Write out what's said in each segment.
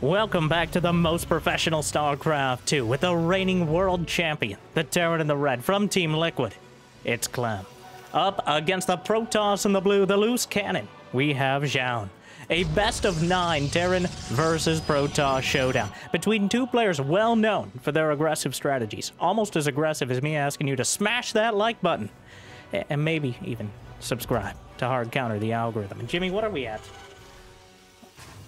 Welcome back to the most professional StarCraft 2 with the reigning world champion, the Terran in the red from Team Liquid. It's Clem. Up against the Protoss in the blue, the loose cannon, we have Zoun. A best-of-9 Terran versus Protoss showdown between two players well known for their aggressive strategies. Almost as aggressive as me asking you to smash that like button. And maybe even subscribe to hard counter the algorithm. And Jimmy, what are we at?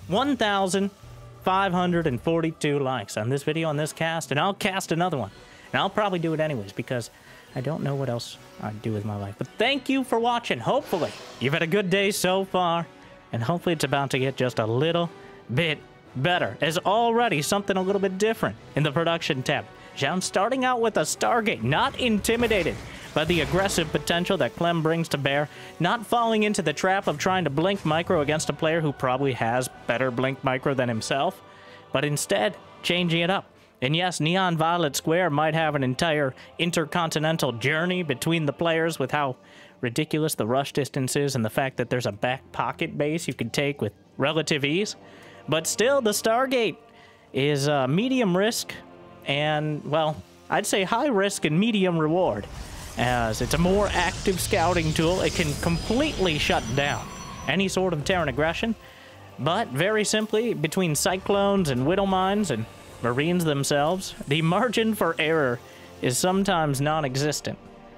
1,542 likes on this video, on this cast, and I'll cast another one. And I'll probably do it anyways because I don't know what else I'd do with my life. But thank you for watching. Hopefully you've had a good day so far, and hopefully it's about to get just a little bit better. There's already something a little bit different in the production tab. Zoun starting out with a Stargate, not intimidated by the aggressive potential that Clem brings to bear, not falling into the trap of trying to blink micro against a player who probably has better blink micro than himself, but instead changing it up. And yes, Neon Violet Square might have an entire intercontinental journey between the players with how ridiculous the rush distance is and the fact that there's a back pocket base you can take with relative ease. But still, the Stargate is medium risk and, well, I'd say high risk and medium reward. As it's a more active scouting tool, it can completely shut down any sort of Terran aggression. But very simply, between Cyclones and Widow Mines and Marines themselves, the margin for error is sometimes non-existent.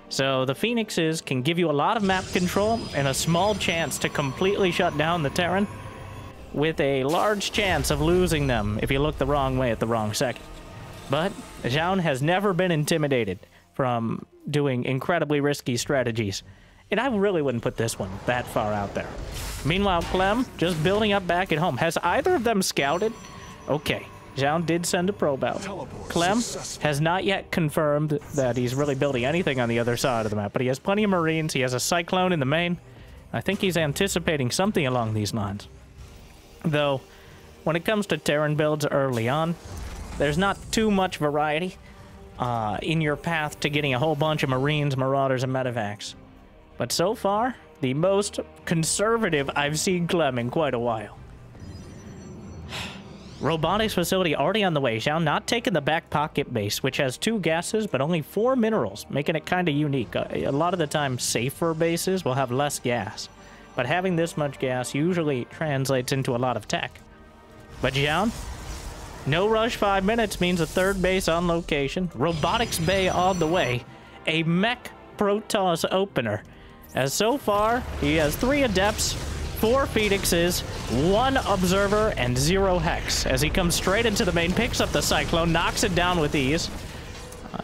So the Phoenixes can give you a lot of map control and a small chance to completely shut down the Terran, with a large chance of losing them if you look the wrong way at the wrong second. But Zoun has never been intimidated from doing incredibly risky strategies, and I really wouldn't put this one that far out there. Meanwhile, Clem just building up back at home. Has either of them scouted? Okay, Zoun did send a probe out. Clem has not yet confirmed that he's really building anything on the other side of the map, but he has plenty of Marines. He has a Cyclone in the main. I think he's anticipating something along these lines. Though, when it comes to Terran builds early on, there's not too much variety in your path to getting a whole bunch of Marines, Marauders, and Medevacs. But so far, the most conservative I've seen Clem in quite a while. Robotics facility already on the way. Zoun not taking the back pocket base, which has 2 gases, but only 4 minerals, making it kind of unique. A lot of the time, safer bases will have less gas. But having this much gas usually translates into a lot of tech. But Zoun, no rush 5 minutes means a 3rd base on location. Robotics bay on the way. A mech Protoss opener. As so far, he has 3 Adepts, 4 Phoenixes, 1 Observer, and 0 Hex. As he comes straight into the main, picks up the Cyclone, knocks it down with ease.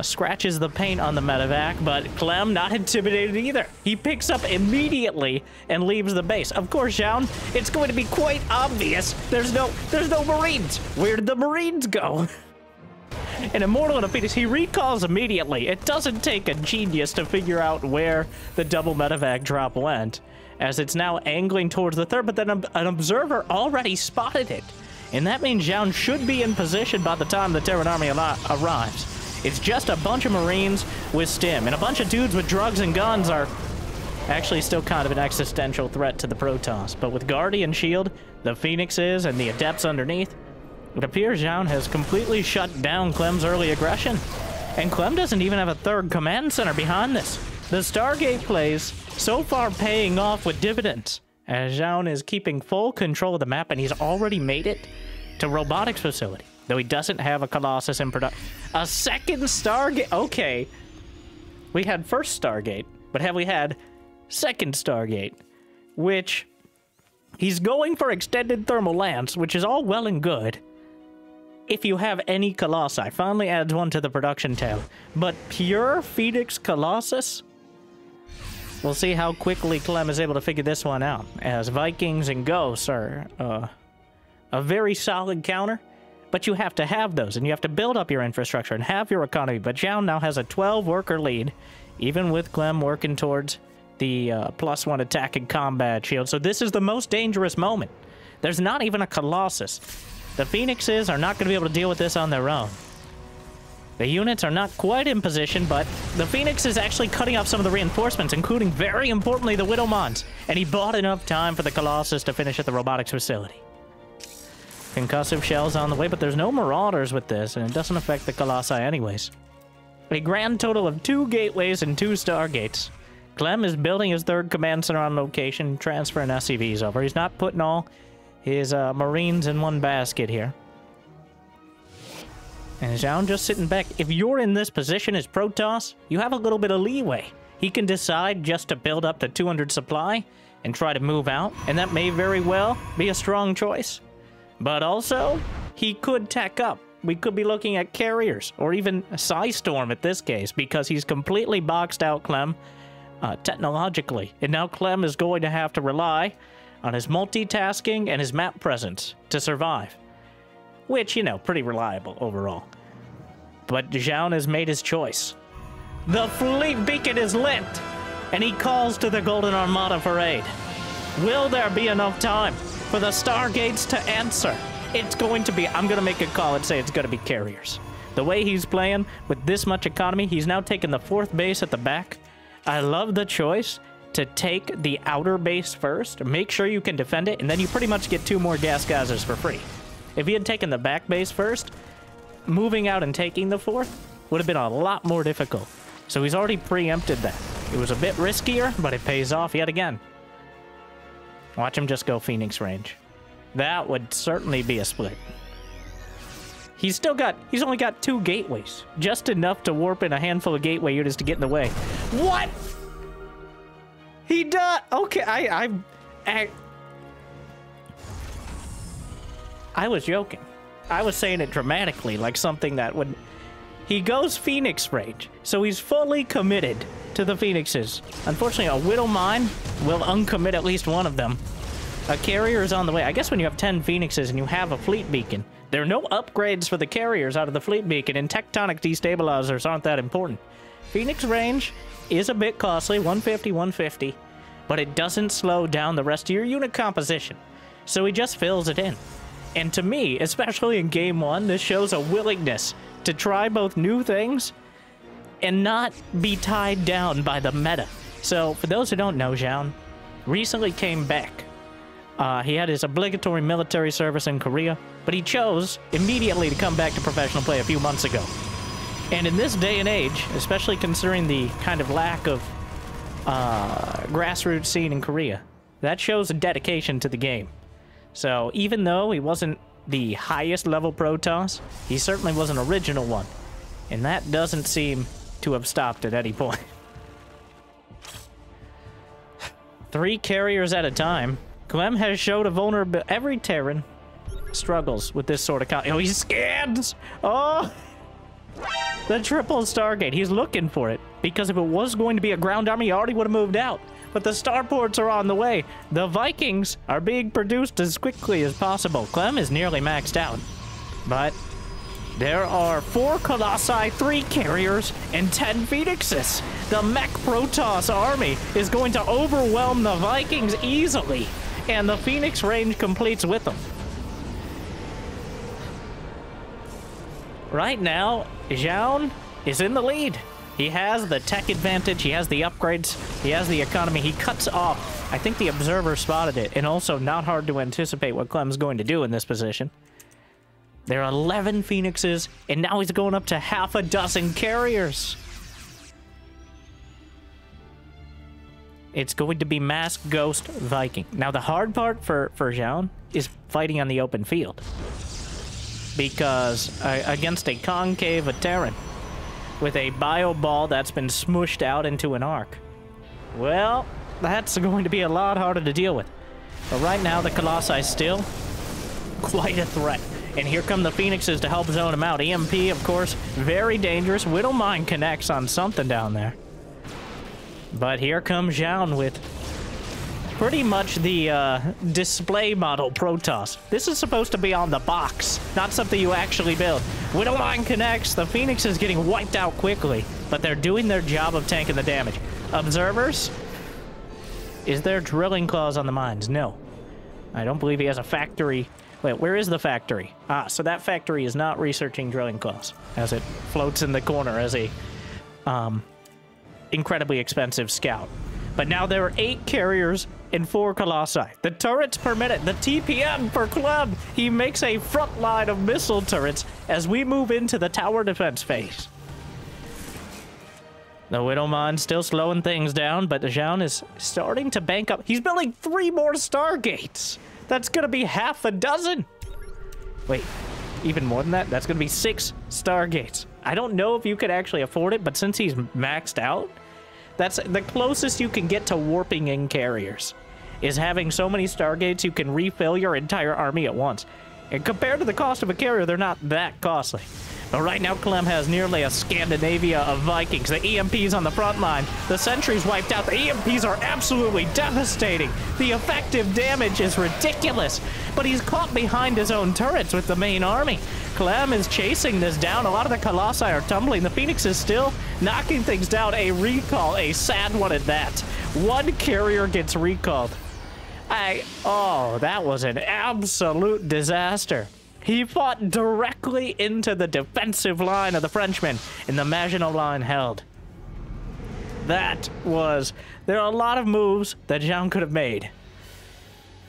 Scratches the paint on the Medevac, but Clem not intimidated either. He picks up immediately and leaves the base. Of course, Zoun, it's going to be quite obvious. There's no Marines. Where did the Marines go? An Immortal and a Phoenix, he recalls immediately. It doesn't take a genius to figure out where the double Medevac drop went, as it's now angling towards the 3rd, but then an Observer already spotted it. And that means Zoun should be in position by the time the Terran army arrives. It's just a bunch of Marines with stim, and a bunch of dudes with drugs and guns are actually still kind of an existential threat to the Protoss. But with Guardian Shield, the Phoenixes, and the Adepts underneath, it appears Zoun has completely shut down Clem's early aggression. And Clem doesn't even have a 3rd command center behind this. The Stargate plays so far paying off with dividends, as Zoun is keeping full control of the map, and he's already made it to Robotics Facility. Though he doesn't have a Colossus in production. A 2nd Stargate? Okay. We had 1st Stargate, but have we had 2nd Stargate? Which, he's going for extended thermal lance, which is all well and good if you have any Colossi. Finally adds one to the production tab. But pure Phoenix Colossus? We'll see how quickly Clem is able to figure this one out, as Vikings and Ghosts are a very solid counter. But you have to have those, and you have to build up your infrastructure and have your economy. But Zoun now has a 12-worker lead, even with Clem working towards the +1 attack and combat shield. So this is the most dangerous moment. There's not even a Colossus. The Phoenixes are not going to be able to deal with this on their own. The units are not quite in position, but the Phoenix is actually cutting off some of the reinforcements, including, very importantly, the Widow Mons. And he bought enough time for the Colossus to finish at the Robotics Facility. Concussive shells on the way, but there's no Marauders with this, and it doesn't affect the Colossi anyways. A grand total of 2 gateways and 2 Stargates. Clem is building his 3rd command center on location, transferring SCVs over. He's not putting all his Marines in one basket here. And Zoun just sitting back. If you're in this position as Protoss, you have a little bit of leeway. He can decide just to build up to 200 supply and try to move out, and that may very well be a strong choice. But also, he could tech up. We could be looking at carriers, or even a Psystorm at this case, because he's completely boxed out Clem technologically. And now Clem is going to have to rely on his multitasking and his map presence to survive. Which, you know, pretty reliable overall. But Zoun has made his choice. The fleet beacon is lit, and he calls to the Golden Armada for aid. Will there be enough time for the Stargates to answer? It's going to be, I'm going to make a call and say it's going to be carriers. The way he's playing with this much economy, he's now taking the 4th base at the back. I love the choice to take the outer base first, make sure you can defend it, and then you pretty much get 2 more gas geysers for free. If he had taken the back base first, moving out and taking the 4th would have been a lot more difficult. So he's already preempted that. It was a bit riskier, but it pays off yet again. Watch him just go Phoenix range. That would certainly be a split. He's only got 2 gateways. Just enough to warp in a handful of gateway units to get in the way. What? He does. Okay, I was joking. I was saying it dramatically, like something that would... He goes Phoenix range, so he's fully committed to the Phoenixes. Unfortunately, a Widow Mine will uncommit at least one of them. A carrier is on the way. I guess when you have 10 Phoenixes and you have a fleet beacon, there are no upgrades for the carriers out of the fleet beacon, and tectonic destabilizers aren't that important. Phoenix range is a bit costly, 150, 150, but it doesn't slow down the rest of your unit composition, so he just fills it in. And to me, especially in Game 1, this shows a willingness to try both new things and not be tied down by the meta. So, for those who don't know, Zoun recently came back. He had his obligatory military service in Korea, but he chose immediately to come back to professional play a few months ago. And in this day and age, especially considering the kind of lack of grassroots scene in Korea, that shows a dedication to the game. So even though he wasn't the highest level Protoss, he certainly was an original one. And that doesn't seem to have stopped at any point. 3 carriers at a time. Clem has showed a vulnerability. Every Terran struggles with this sort of he scans! Oh! The triple Stargate. He's looking for it. Because if it was going to be a ground army, he already would have moved out. But the starports are on the way. The Vikings are being produced as quickly as possible. Clem is nearly maxed out. But there are 4 Colossi, 3 carriers, and 10 Phoenixes. The mech Protoss army is going to overwhelm the Vikings easily. And the Phoenix range completes with them. Right now, Zoun is in the lead. He has the tech advantage, he has the upgrades, he has the economy. He cuts off. I think the observer spotted it, and also not hard to anticipate what Clem's going to do in this position. There are 11 Phoenixes, and now he's going up to half a dozen carriers. It's going to be Mass Ghost Viking. Now, the hard part for Zoun is fighting on the open field. Because against a concave Terran with a bio ball that's been smooshed out into an arc, well, that's going to be a lot harder to deal with. But right now, the Colossi still quite a threat. And here come the Phoenixes to help zone him out. EMP, of course, very dangerous. Widow Mine connects on something down there. But here comes Zoun with pretty much the display model Protoss. This is supposed to be on the box, not something you actually build. Widow Mine connects. The Phoenix is getting wiped out quickly, but they're doing their job of tanking the damage. Observers? Is there drilling claws on the mines? No. I don't believe he has a factory. Wait, where is the factory? Ah, so that factory is not researching drilling claws, as it floats in the corner as a incredibly expensive scout. But now there are 8 carriers and 4 Colossi. The turrets per minute, the TPM for Clem. He makes a front line of missile turrets as we move into the tower defense phase. The Widowmine still slowing things down, but Zoun is starting to bank up. He's building 3 more Stargates. That's going to be half a dozen. Wait, even more than that? That's going to be 6 Stargates. I don't know if you could actually afford it, but since he's maxed out, that's the closest you can get to warping in carriers, is having so many Stargates you can refill your entire army at once. And compared to the cost of a carrier, they're not that costly. But right now, Clem has nearly a Scandinavia of Vikings. The EMPs on the front line. The sentries wiped out. The EMPs are absolutely devastating. The effective damage is ridiculous. But he's caught behind his own turrets with the main army. Clem is chasing this down. A lot of the Colossi are tumbling. The Phoenix is still knocking things down. A recall, a sad one at that. 1 carrier gets recalled. Oh, that was an absolute disaster. He fought directly into the defensive line of the Frenchmen, and the Maginot Line held. There are a lot of moves that Zoun could have made,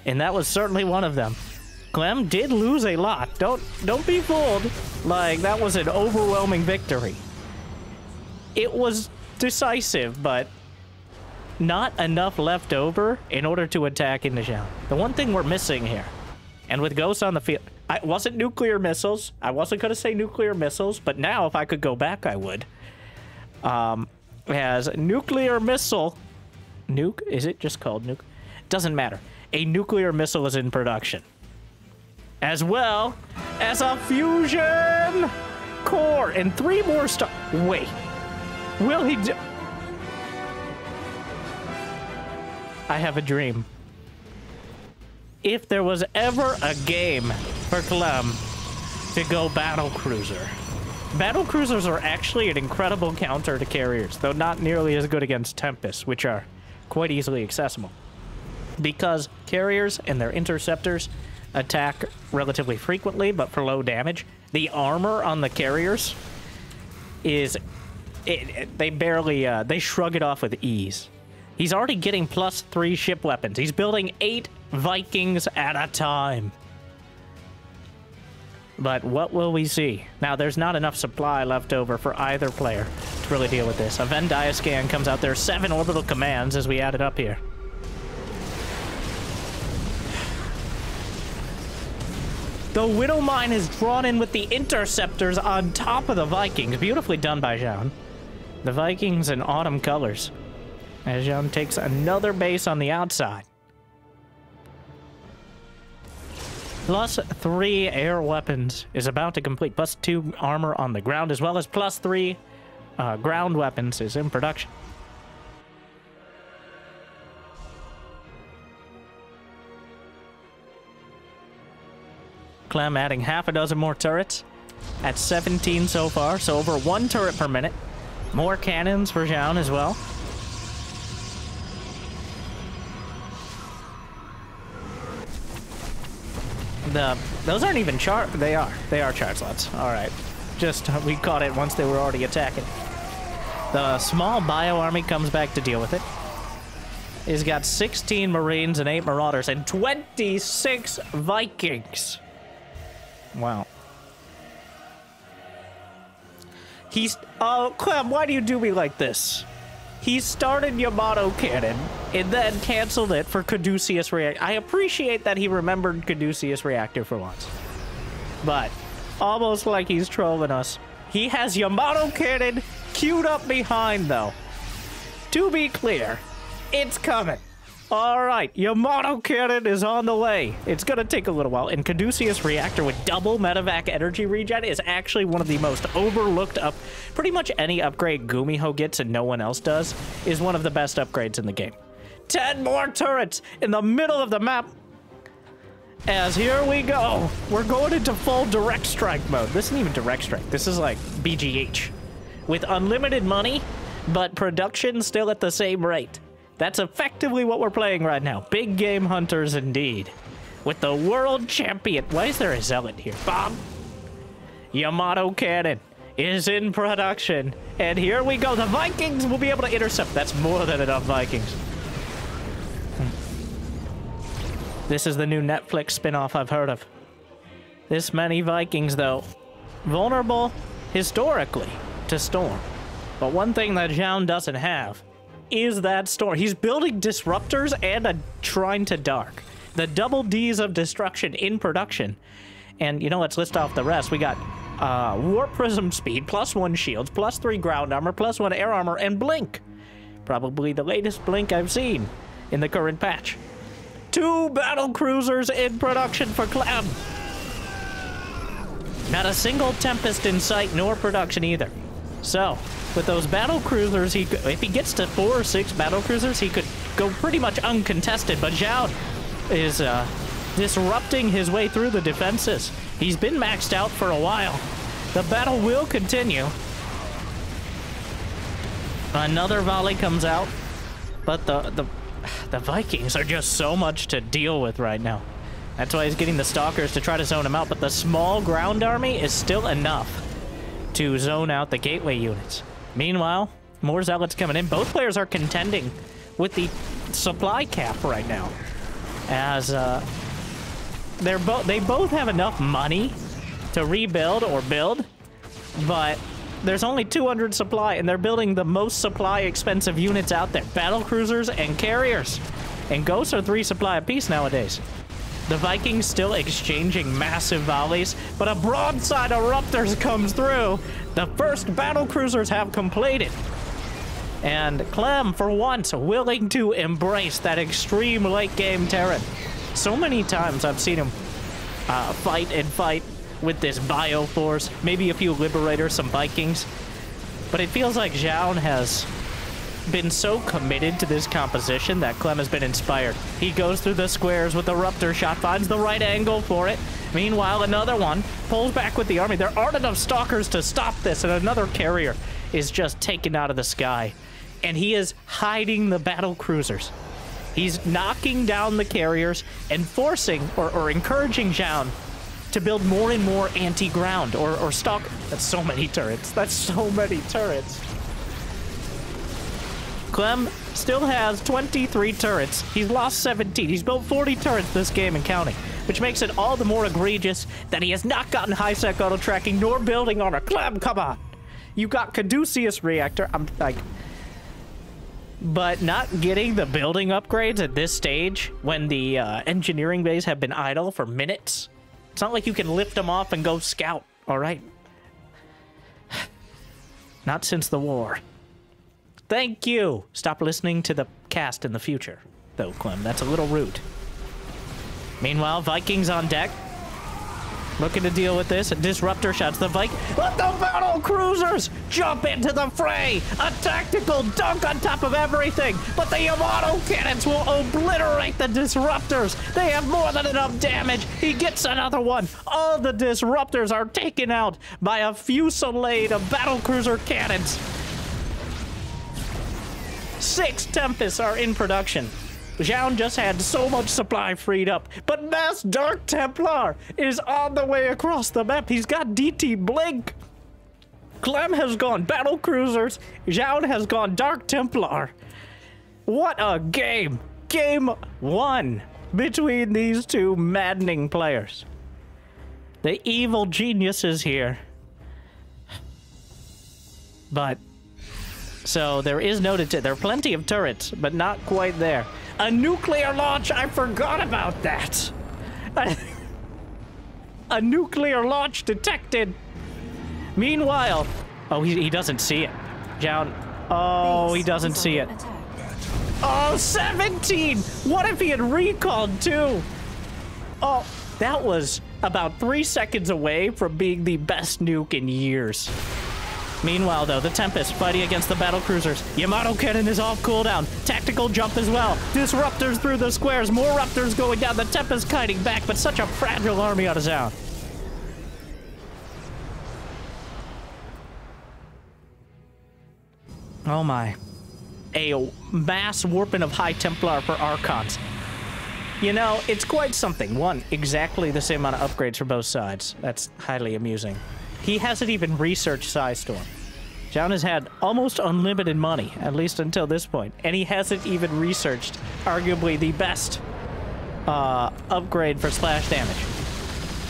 and that was certainly one of them. Clem did lose a lot. Don't be fooled. Like, that was an overwhelming victory. It was decisive, but not enough left over in order to attack into Zoun. The one thing we're missing here, and with Ghosts on the field, it wasn't nuclear missiles. I wasn't going to say nuclear missiles, but now if I could go back, I would. As nuclear missile... Nuke? Is it just called nuke? Doesn't matter. A nuclear missile is in production. As well as a fusion core and 3 more Wait. Will he do... I have a dream. If there was ever a game for Clem to go battlecruiser. Battlecruisers are actually an incredible counter to carriers, though not nearly as good against Tempests, which are quite easily accessible. Because carriers and their interceptors attack relatively frequently, but for low damage. The armor on the carriers is... they barely... they shrug it off with ease. He's already getting +3 ship weapons. He's building 8 Vikings at a time. But what will we see? Now, there's not enough supply left over for either player to really deal with this. A Venn Diascan comes out there. 7 orbital commands as we add it up here. The Widowmine is drawn in with the interceptors on top of the Vikings. Beautifully done by Zoun. The Vikings in autumn colors. As Zoun takes another base on the outside. +3 air weapons is about to complete. +2 armor on the ground, as well as +3 ground weapons is in production. Clem adding half a dozen more turrets at 17 so far, so over 1 turret per minute. More cannons for Zoun as well. Those aren't even chart. They are chart slots. All right, just we caught it once they were already attacking. The small bio army comes back to deal with it. He's got 16 Marines and 8 Marauders and 26 Vikings. Wow. Oh, Clem, why do you do me like this? He started Yamato Cannon and then canceled it for Caduceus Reactor. I appreciate that he remembered Caduceus Reactor for once. But almost like he's trolling us. He has Yamato Cannon queued up behind, though. To be clear, it's coming. All right, Yamato Cannon is on the way. It's going to take a little while. And Caduceus Reactor with double medevac energy regen is actually one of the most overlooked up. Pretty much any upgrade Gumiho gets and no one else does is one of the best upgrades in the game. 10 more turrets in the middle of the map. As here we go. We're going into full direct strike mode. This isn't even direct strike. This is like BGH. With unlimited money, but production still at the same rate. That's effectively what we're playing right now. Big game hunters indeed. With the world champion. Why is there a zealot here? Bob! Yamato Cannon is in production. And here we go. The Vikings will be able to intercept. That's more than enough Vikings. This is the new Netflix spin-off I've heard of. This many Vikings, though, vulnerable historically to storm. But one thing that Zoun doesn't have is that storm. He's building disruptors and a shrine to dark. The double Ds of destruction in production. And, you know, let's list off the rest. We got Warp Prism Speed, +1 shields, +3 ground armor, +1 air armor, and Blink. Probably the latest Blink I've seen in the current patch. 2 battle cruisers in production for Clem. Not a single Tempest in sight, nor production either. So, with those battle cruisers, if he gets to 4 or 6 battle cruisers, he could go pretty much uncontested. But Zoun is disrupting his way through the defenses. He's been maxed out for a while. The battle will continue. Another volley comes out, but the Vikings are just so much to deal with right now. That's why he's getting the Stalkers to try to zone him out, but the small ground army is still enough to zone out the gateway units. Meanwhile, more Zealots coming in. Both players are contending with the supply cap right now, as they both have enough money to rebuild or build, but there's only 200 supply, and they're building the most supply expensive units out there. Battle cruisers and carriers. And ghosts are 3 supply apiece nowadays. The Vikings still exchanging massive volleys, but a broadside of Raptors comes through. The first battle cruisers have completed. And Clem, for once, willing to embrace that extreme late game Terran. So many times I've seen him fight and fight with this Bioforce, maybe a few Liberators, some Vikings. But it feels like Zoun has been so committed to this composition that Clem has been inspired. He goes through the squares with the Ruptor shot, finds the right angle for it. Meanwhile, another one pulls back with the army. There aren't enough Stalkers to stop this, and another carrier is just taken out of the sky. And he is hiding the battle cruisers. He's knocking down the carriers and forcing or encouraging Zoun to build more and more anti-ground or stalk. That's so many turrets. That's so many turrets. Clem still has 23 turrets. He's lost 17. He's built 40 turrets this game and counting, which makes it all the more egregious that he has not gotten high-sec auto-tracking nor building armor. Clem, come on. You got Caduceus Reactor. I'm like... But not getting the building upgrades at this stage when the engineering bays have been idle for minutes. It's not like you can lift them off and go scout, all right? Not since the war. Thank you. Stop listening to the cast in the future, though, Clem. That's a little rude. Meanwhile, Vikings on deck. Looking to deal with this. Disruptor shots the Let the battle cruisers jump into the fray! A tactical dunk on top of everything! But the Yamato cannons will obliterate the disruptors! They have more than enough damage! He gets another one! All the disruptors are taken out by a fusillade of battle cruiser cannons! 6 Tempests are in production. Zoun just had so much supply freed up, but Mass Dark Templar is on the way across the map. He's got DT Blink. Clem has gone battle cruisers. Zoun has gone Dark Templar. What a game. Game 1 between these two maddening players. The evil geniuses here. But, so there is no there are plenty of turrets, but not quite there. A nuclear launch! I forgot about that! A nuclear launch detected! Meanwhile... Oh, he doesn't see it. Zoun... Oh, he doesn't see it. Oh, 17! What if he had recalled, too? Oh, that was about 3 seconds away from being the best nuke in years. Meanwhile, though, the Tempest fighting against the battle cruisers. Yamato cannon is off cooldown. Tactical jump as well. Disruptors through the squares. More Raptors going down. The Tempest kiting back, but such a fragile army out of Zoun. Oh my. A mass warping of High Templar for Archons. You know, it's quite something. One, exactly the same amount of upgrades for both sides. That's highly amusing. He hasn't even researched Psystorm. Zoun has had almost unlimited money, at least until this point, and he hasn't even researched arguably the best upgrade for splash damage.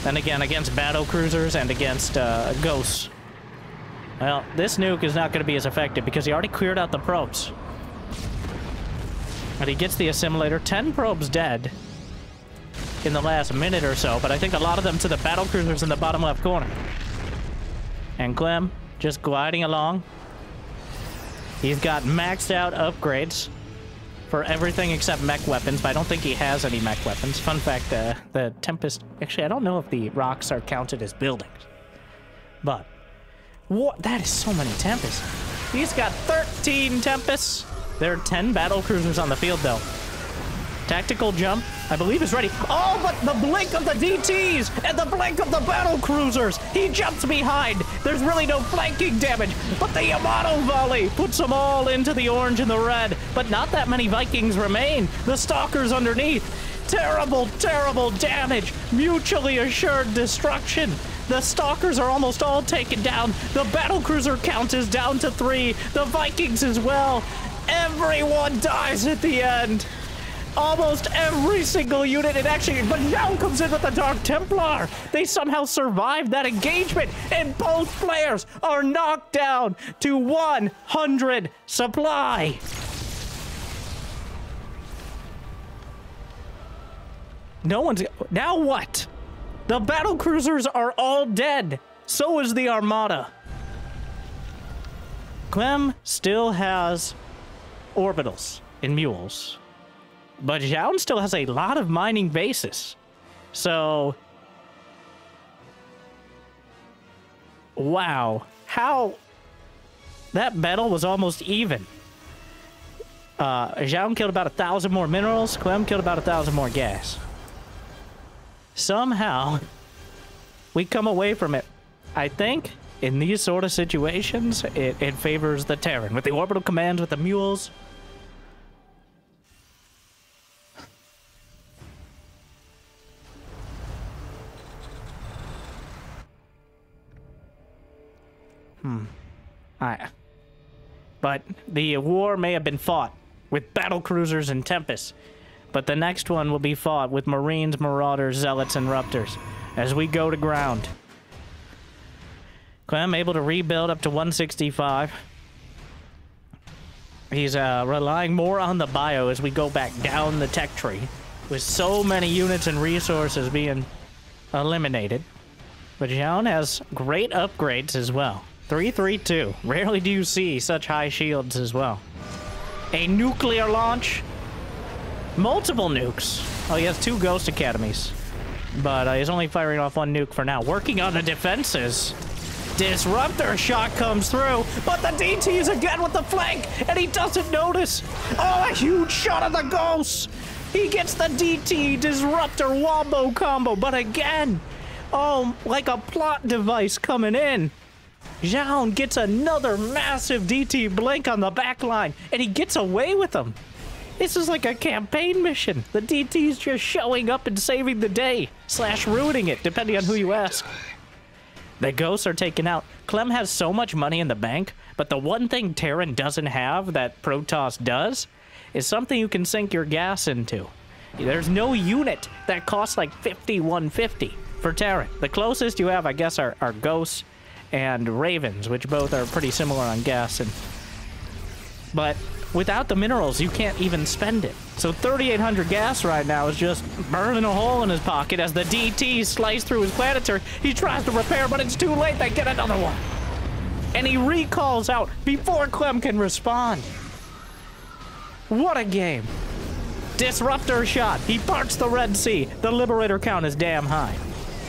Then again, against battle cruisers and against ghosts. Well, this nuke is not going to be as effective because he already cleared out the probes. But he gets the assimilator. 10 probes dead in the last minute or so, but I think a lot of them to the battle cruisers in the bottom left corner. And Clem just gliding along. He's got maxed out upgrades for everything except mech weapons, but I don't think he has any mech weapons. Fun fact, the Tempest... Actually, I don't know if the rocks are counted as buildings. But... what? That is so many Tempests. He's got 13 Tempests. There are 10 battle cruisers on the field, though. Tactical jump, I believe, is ready. Oh, but the blink of the DTs and the blink of the battle cruisers. He jumps behind. There's really no flanking damage, but the Yamato volley puts them all into the orange and the red. But not that many Vikings remain. The Stalkers underneath. Terrible, terrible damage. Mutually assured destruction. The Stalkers are almost all taken down. The battle cruiser count is down to 3. The Vikings as well. Everyone dies at the end. Almost every single unit, and actually, but now comes in with the Dark Templar. They somehow survived that engagement, and both players are knocked down to 100 supply. No one's... now what? The battle cruisers are all dead. So is the Armada. Clem still has orbitals and mules. But Zoun still has a lot of mining bases. So... wow. How... that battle was almost even. Zoun killed about 1,000 more minerals. Clem killed about 1,000 more gas. Somehow, we come away from it. I think, in these sort of situations, it favors the Terran. With the orbital commands, with the mules... But the war may have been fought with battle cruisers and tempests, but the next one will be fought with Marines, Marauders, Zealots, and Ruptors as we go to ground. Clem able to rebuild up to 165. He's relying more on the bio as we go back down the tech tree, with so many units and resources being eliminated. But Zoun has great upgrades as well. 332. Rarely do you see such high shields as well. A nuclear launch. Multiple nukes. Oh, he has 2 Ghost Academies. But he's only firing off 1 nuke for now. Working on the defenses. Disruptor shot comes through, but the DT's again with the flank, and he doesn't notice. Oh, a huge shot of the Ghosts. He gets the DT Disruptor wombo combo, but again, oh, like a plot device coming in. Zoun gets another massive DT blink on the back line, and he gets away with them. This is like a campaign mission. The DT's just showing up and saving the day, / ruining it, depending on who you ask. The Ghosts are taken out. Clem has so much money in the bank, but the one thing Terran doesn't have that Protoss does is something you can sink your gas into. There's no unit that costs like 150 for Terran. The closest you have, I guess, are Ghosts and Ravens, which both are pretty similar on gas. But without the minerals, you can't even spend it. So 3,800 gas right now is just burning a hole in his pocket as the DT slice through his planetary. He tries to repair, but it's too late. They get another one. And he recalls out before Clem can respond. What a game. Disruptor shot. He parts the Red Sea. The Liberator count is damn high.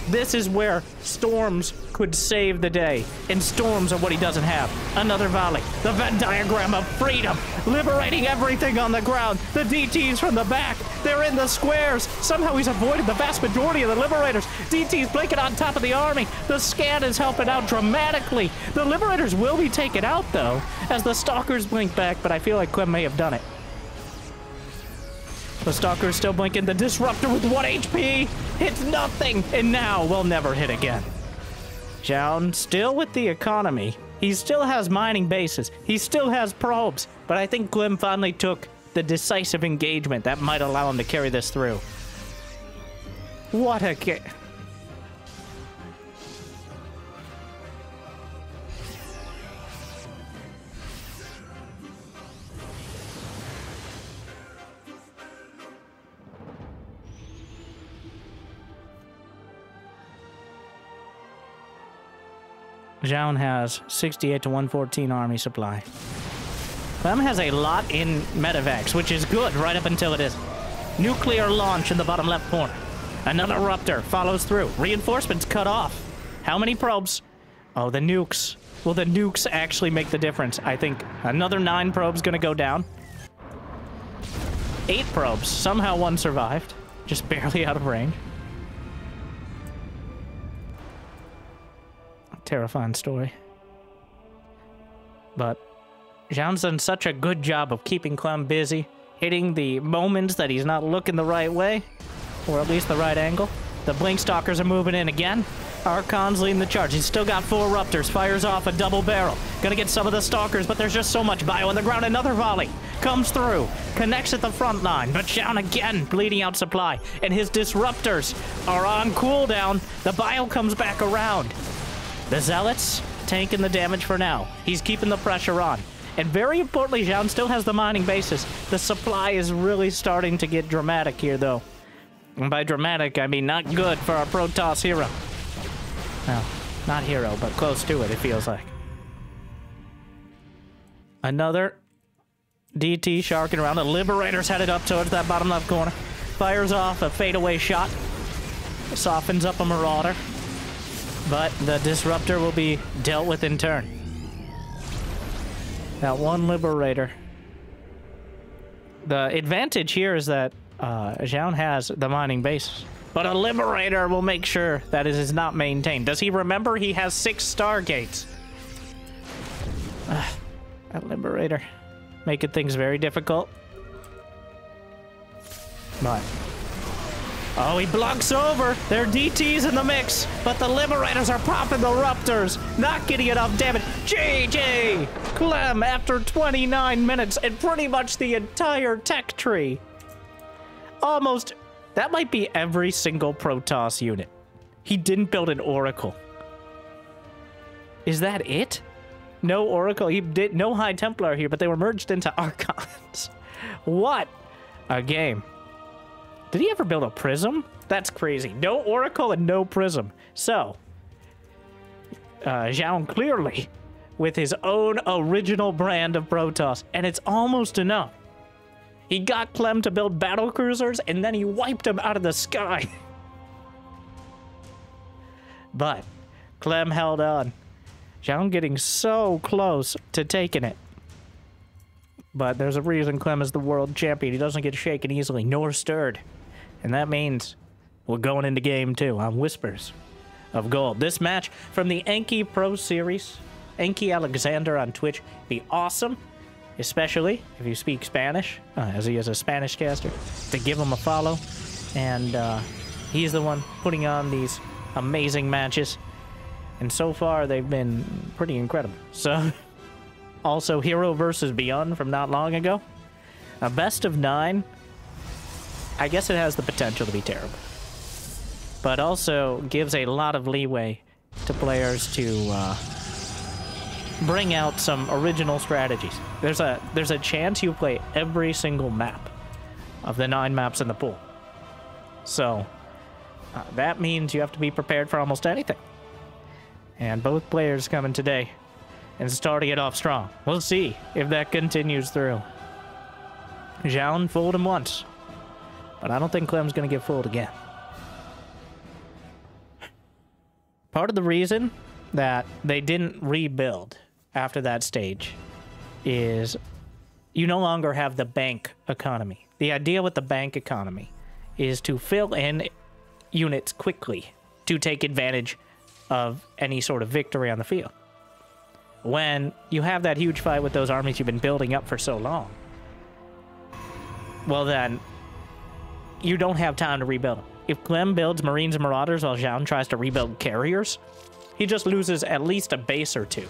This is where Storms could save the day. And Storms are what he doesn't have. Another volley. The Venn diagram of freedom. Liberating everything on the ground. The DTs from the back. They're in the squares. Somehow he's avoided the vast majority of the Liberators. DTs blinking on top of the army. The scan is helping out dramatically. The Liberators will be taken out, though, as the Stalkers blink back, but I feel like Clem may have done it. The Stalker is still blinking. The Disruptor with 1 HP hits nothing, and now will never hit again. Zoun still with the economy. He still has mining bases. He still has probes, but I think Clem finally took the decisive engagement that might allow him to carry this through. What a game. Zoun has 68 to 114 army supply. Clem has a lot in medevacs, which is good right up until it is. Nuclear launch in the bottom left corner. Another Ruptor follows through. Reinforcements cut off. How many probes? Oh, the nukes. Will the nukes actually make the difference? I think another 9 probes gonna go down. 8 probes. Somehow one survived. Just barely out of range. Terrifying story. But Zoun's done such a good job of keeping Clem busy, hitting the moments that he's not looking the right way, or at least the right angle. The Blink Stalkers are moving in again. Archon's leading the charge. He's still got 4 Ruptors. Fires off a double barrel. Gonna get some of the Stalkers, but there's just so much bio on the ground. Another volley comes through. Connects at the front line, but Zoun again bleeding out supply. And his Disruptors are on cooldown. The bio comes back around. The Zealots tanking the damage for now. He's keeping the pressure on. And very importantly, Zoun still has the mining bases. The supply is really starting to get dramatic here, though. And by dramatic, I mean not good for our Protoss hero. Well, not hero, but close to it feels like. Another DT sharking around. The Liberator's headed up towards that bottom left corner. Fires off a fadeaway shot. Softens up a Marauder. But the Disruptor will be dealt with in turn. That one Liberator. The advantage here is that Zoun has the mining base. But a Liberator will make sure that it is not maintained. Does he remember he has 6 Stargates? That Liberator. Making things very difficult. But... oh, he blocks over. There are DTs in the mix, but the Liberators are popping the Ruptors. Not getting enough damage. JJ Clem after 29 minutes and pretty much the entire tech tree. Almost... that might be every single Protoss unit. He didn't build an Oracle. Is that it? No Oracle. He did no High Templar here, but they were merged into Archons. What a game. Did he ever build a Prism? That's crazy. No Oracle and no Prism. So, Zoun clearly with his own original brand of Protoss, and it's almost enough. He got Clem to build battle cruisers, and then he wiped them out of the sky. But Clem held on. Zoun getting so close to taking it. But there's a reason Clem is the world champion. He doesn't get shaken easily, nor stirred. And that means we're going into game 2 on Whispers of Gold. This match from the Enki Pro Series, Enki Alexander on Twitch, be awesome, especially if you speak Spanish, as he is a Spanish caster, to give him a follow. And he's the one putting on these amazing matches. And so far, they've been pretty incredible. So, also Hero versus Beyond from not long ago. A best of 9. I guess it has the potential to be terrible. But also gives a lot of leeway to players to bring out some original strategies. There's a chance you play every single map of the 9 maps in the pool. So that means you have to be prepared for almost anything. And both players coming today and starting it off strong. We'll see if that continues through. Zoun fooled him once, but I don't think Clem's going to get fooled again. Part of the reason that they didn't rebuild after that stage is you no longer have the bank economy. The idea with the bank economy is to fill in units quickly to take advantage of any sort of victory on the field. When you have that huge fight with those armies you've been building up for so long, well then, you don't have time to rebuild them. If Clem builds Marines and Marauders while Zoun tries to rebuild carriers, he just loses at least a base or two.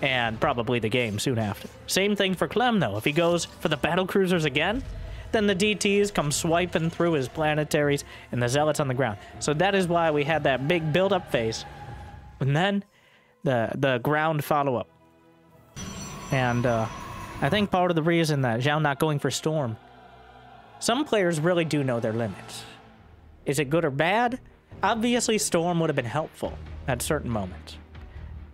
And probably the game soon after. Same thing for Clem, though. If he goes for the battle cruisers again, then the DTs come swiping through his planetaries and the Zealots on the ground. So that is why we had that big build-up phase. And then the ground follow-up. And I think part of the reason that Zhao not going for Storm, some players really do know their limits. Is it good or bad? Obviously, Storm would have been helpful at certain moments.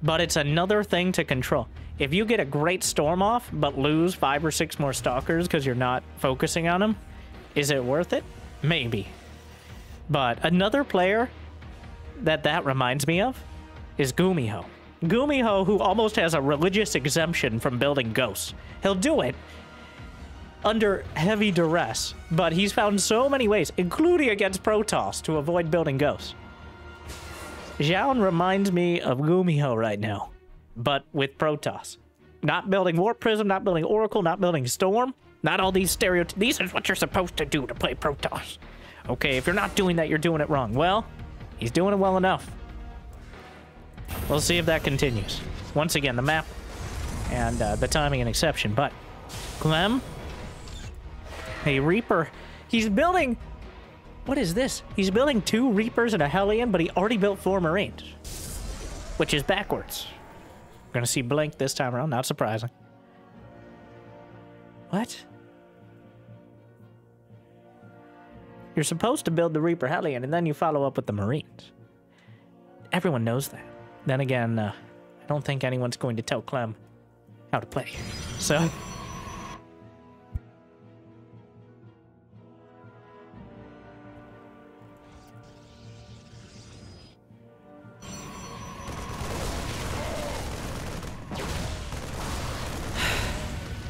But it's another thing to control. If you get a great Storm off, but lose 5 or 6 more Stalkers because you're not focusing on them, is it worth it? Maybe. But another player that reminds me of is Gumiho. Gumiho, who almost has a religious exemption from building ghosts. He'll do it under heavy duress, but he's found so many ways, including against Protoss, to avoid building ghosts. Zhao reminds me of Gumiho right now, but with Protoss. Not building Warp Prism, not building Oracle, not building Storm, not all these stereotypes. These is what you're supposed to do to play Protoss. Okay, if you're not doing that, you're doing it wrong. Well, he's doing it well enough. We'll see if that continues. Once again, the map and the timing an exception, but Clem, a Reaper, he's building, what is this? He's building 2 Reapers and a Hellion, but he already built 4 Marines, which is backwards. We're gonna see Blink this time around, not surprising. What? You're supposed to build the Reaper Hellion, and then you follow up with the Marines. Everyone knows that. Then again, I don't think anyone's going to tell Clem how to play. So...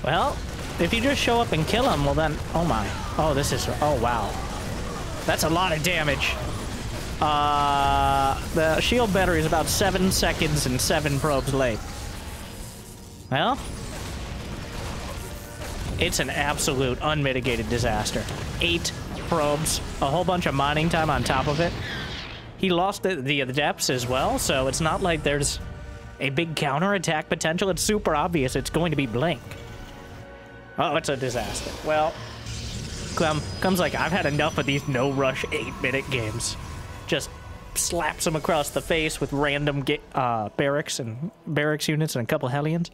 well, if you just show up and kill him, well then... oh my. Oh, this is... oh, wow. That's a lot of damage. The shield battery is about 7 seconds and 7 probes late. Well, it's an absolute unmitigated disaster. 8 probes, a whole bunch of mining time on top of it. He lost the depths as well, so it's not like there's a big counterattack potential. It's super obvious it's going to be Blink. Oh, it's a disaster. Well, Clem comes like, I've had enough of these no-rush 8-minute games. Just slaps him across the face with random barracks units and a couple Hellions.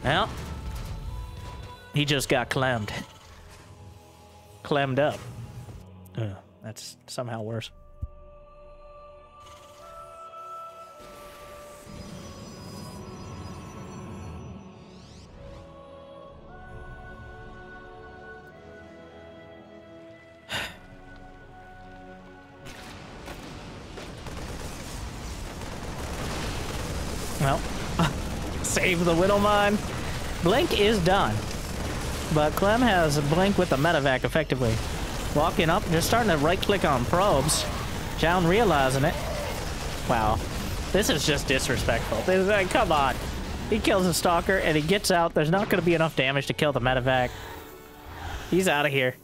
Well, he just got clemmed. Clemmed up. That's somehow worse. Well, save the Widowmine. Blink is done. But Clem has Blink with the medevac effectively. Walking up, just starting to right-click on probes. Jown realizing it. Wow. This is just disrespectful. Come on. He kills a Stalker and he gets out. There's not going to be enough damage to kill the medevac. He's out of here.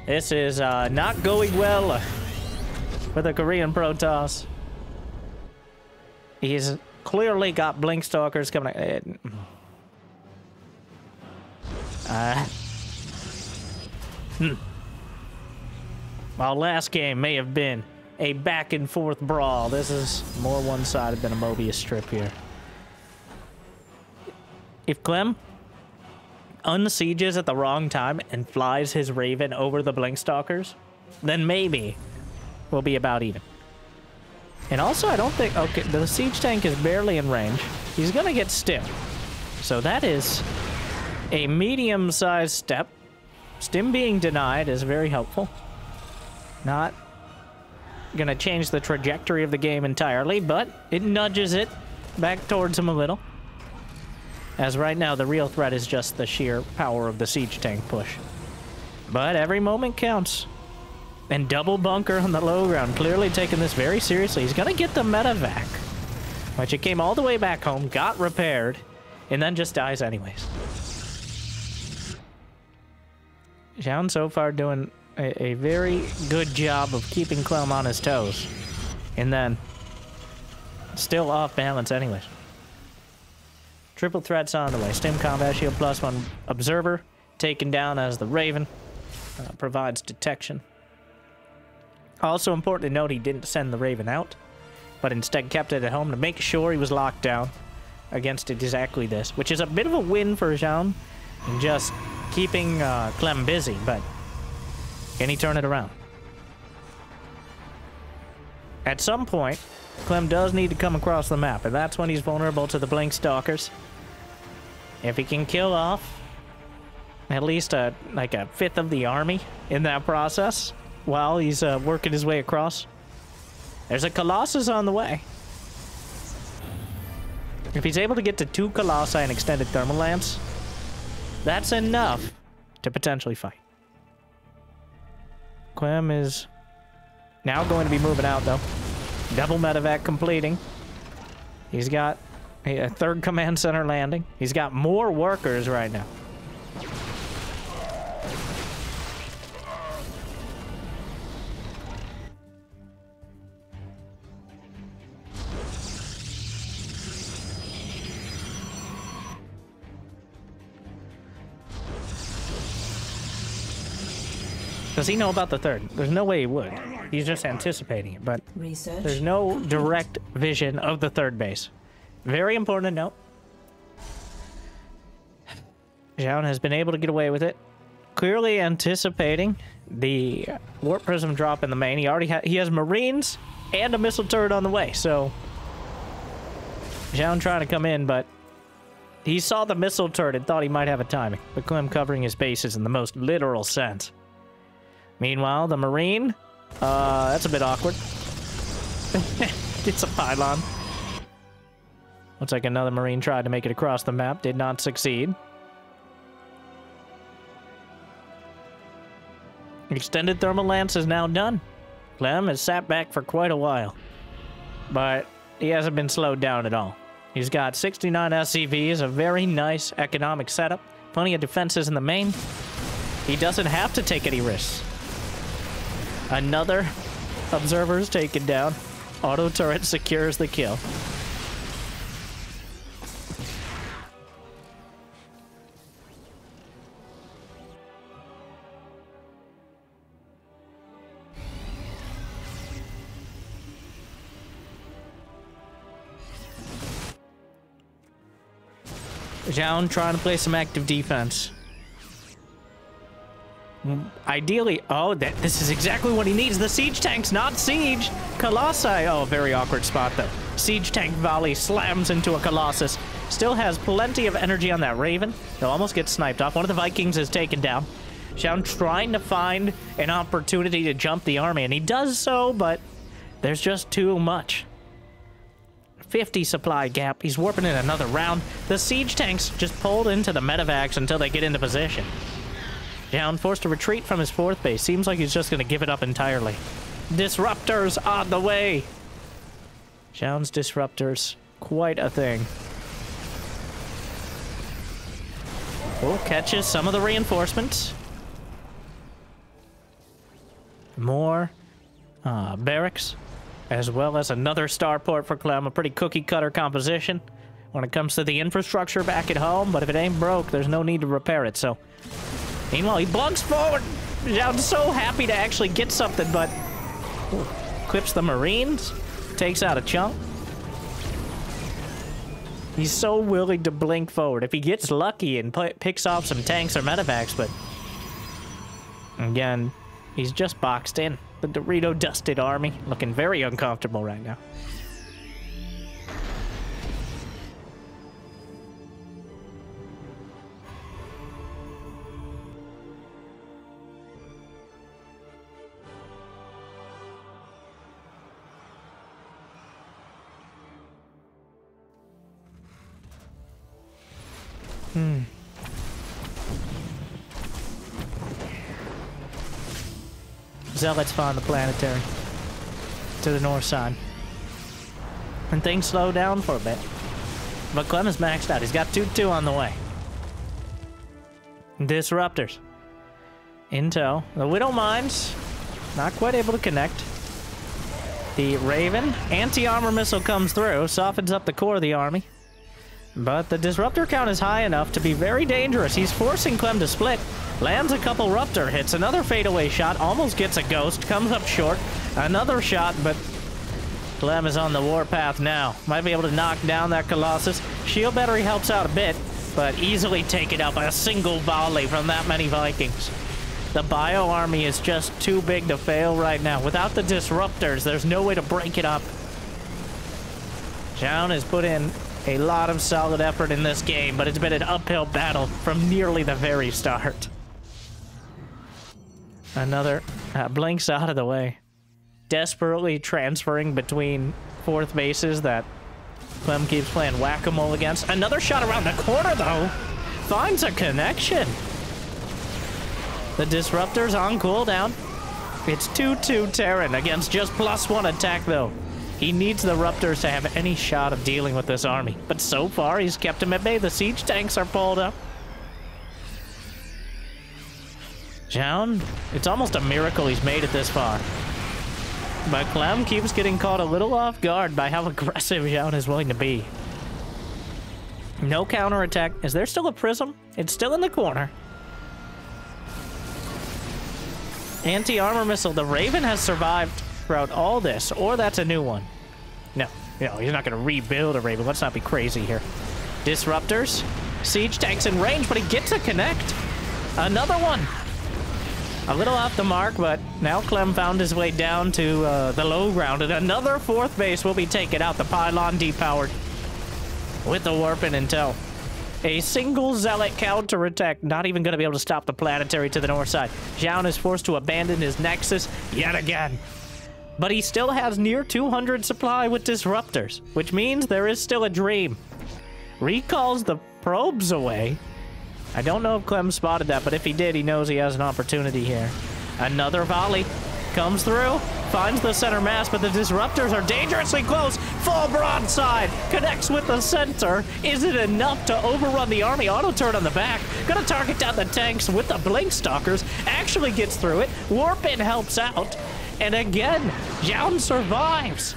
This is not going well for the Korean Protoss. He's clearly got Blink Stalkers coming. While last game may have been a back-and-forth brawl, this is more one-sided than a Mobius strip here. If Clem unsieges at the wrong time and flies his Raven over the Blink Stalkers, then maybe we'll be about even. And also, I don't think... okay, the siege tank is barely in range. He's gonna get stim. So that is a medium-sized step. Stim being denied is very helpful. Not gonna change the trajectory of the game entirely, but it nudges it back towards him a little. As right now, the real threat is just the sheer power of the siege tank push. But every moment counts. And double bunker on the low ground, clearly taking this very seriously. He's gonna get the medevac, which it came all the way back home, got repaired, and then just dies anyways. Zhao so far doing a very good job of keeping Clem on his toes. And then still off balance anyways. Triple threats on the way. Stim combat shield +1 observer. taken down as the Raven provides detection. Also important to note, he didn't send the Raven out, but instead kept it at home to make sure he was locked down against exactly this, which is a bit of a win for Zoun in just keeping Clem busy, but can he turn it around? At some point, Clem does need to come across the map, and that's when he's vulnerable to the Blink Stalkers. If he can kill off at least like a fifth of the army in that process while he's working his way across, there's a Colossus on the way. If he's able to get to 2 Colossi and extended thermal lance, that's enough to potentially fight. Clem is now going to be moving out, though. Double medevac completing. He's got a 3rd command center landing. He's got more workers right now. Does he know about the 3rd? There's no way he would. He's just anticipating it, but there's no direct vision of the 3rd base. Very important to note. Zoun has been able to get away with it. Clearly anticipating the warp prism drop in the main. He has Marines and a missile turret on the way, so Zoun trying to come in, but he saw the missile turret and thought he might have a timing. But Clem covering his bases in the most literal sense. Meanwhile, the Marine, that's a bit awkward. Gets a pylon. Looks like another Marine tried to make it across the map, did not succeed. Extended thermal lance is now done. Clem has sat back for quite a while, but he hasn't been slowed down at all. He's got 69 SCVs, a very nice economic setup, plenty of defenses in the main. He doesn't have to take any risks. Another observer is taken down. Auto turret secures the kill. Zoun trying to play some active defense. Ideally, this is exactly what he needs. The siege tanks, not siege. Colossi, oh, very awkward spot though. Siege tank volley slams into a Colossus. Still has plenty of energy on that Raven. He'll almost get sniped off. One of the Vikings is taken down. Zoun trying to find an opportunity to jump the army, and he does so, but there's just too much. 50 supply gap. He's warping in another round. The siege tanks just pulled into the medevacs until they get into position. Zoun forced to retreat from his 4th base. Seems like he's just going to give it up entirely. Disruptors on the way. Zoun's disruptors, quite a thing. Oh, catches some of the reinforcements. More barracks, as well as another starport for Clem. A pretty cookie-cutter composition when it comes to the infrastructure back at home, but if it ain't broke, there's no need to repair it, so... Meanwhile, he blunks forward. Zoun's so happy to actually get something, but... Ooh, clips the Marines, takes out a chunk. He's so willing to blink forward. If he gets lucky and picks off some tanks or medevacs, but... Again, he's just boxed in. The Dorito-dusted army, looking very uncomfortable right now. Zealots find the planetary to the north side. And things slow down for a bit. But Clem is maxed out. He's got 2-2 on the way. Disruptors. Intel. The Widow Mines, not quite able to connect. The Raven, anti-armor missile comes through, softens up the core of the army. But the disruptor count is high enough to be very dangerous. He's forcing Clem to split. Lands a couple Ruptor hits. Another fadeaway shot. Almost gets a ghost. Comes up short. Another shot, but Clem is on the warpath now. Might be able to knock down that Colossus. Shield battery helps out a bit, but easily taken out by a single volley from that many Vikings. The bio army is just too big to fail right now. Without the disruptors, there's no way to break it up. Zoun has put in a lot of solid effort in this game, but it's been an uphill battle from nearly the very start. Another blinks out of the way. Desperately transferring between fourth bases that Clem keeps playing whack-a-mole against. Another shot around the corner, though. Finds a connection. The Disruptor's on cooldown. It's 2-2 Terran against just +1 attack, though. He needs the Ruptors to have any shot of dealing with this army. But so far, he's kept him at bay. The siege tanks are pulled up. Zoun, it's almost a miracle he's made it this far. But Clem keeps getting caught a little off guard by how aggressive Zoun is willing to be. No counterattack. Is there still a prism? It's still in the corner. Anti-armor missile. The Raven has survived throughout all this, or that's a new one. No, he's not going to rebuild a Raven. Let's not be crazy here. Disruptors. Siege tanks in range, but he gets a connect. Another one. A little off the mark, but now Clem found his way down to the low ground, and another fourth base will be taken out. The pylon depowered with the warp and intel. A single zealot counterattack, not even going to be able to stop the planetary to the north side. Zoun is forced to abandon his nexus yet again. But he still has near 200 supply with disruptors, which means there is still a dream. Recalls the probes away. I don't know if Clem spotted that, but if he did, he knows he has an opportunity here. Another volley comes through, finds the center mass, but the disruptors are dangerously close. Full broadside, connects with the center. Is it enough to overrun the army? Auto turret on the back, gonna target down the tanks with the blink stalkers. Actually gets through it. Warp-in helps out, and again, Zoun survives.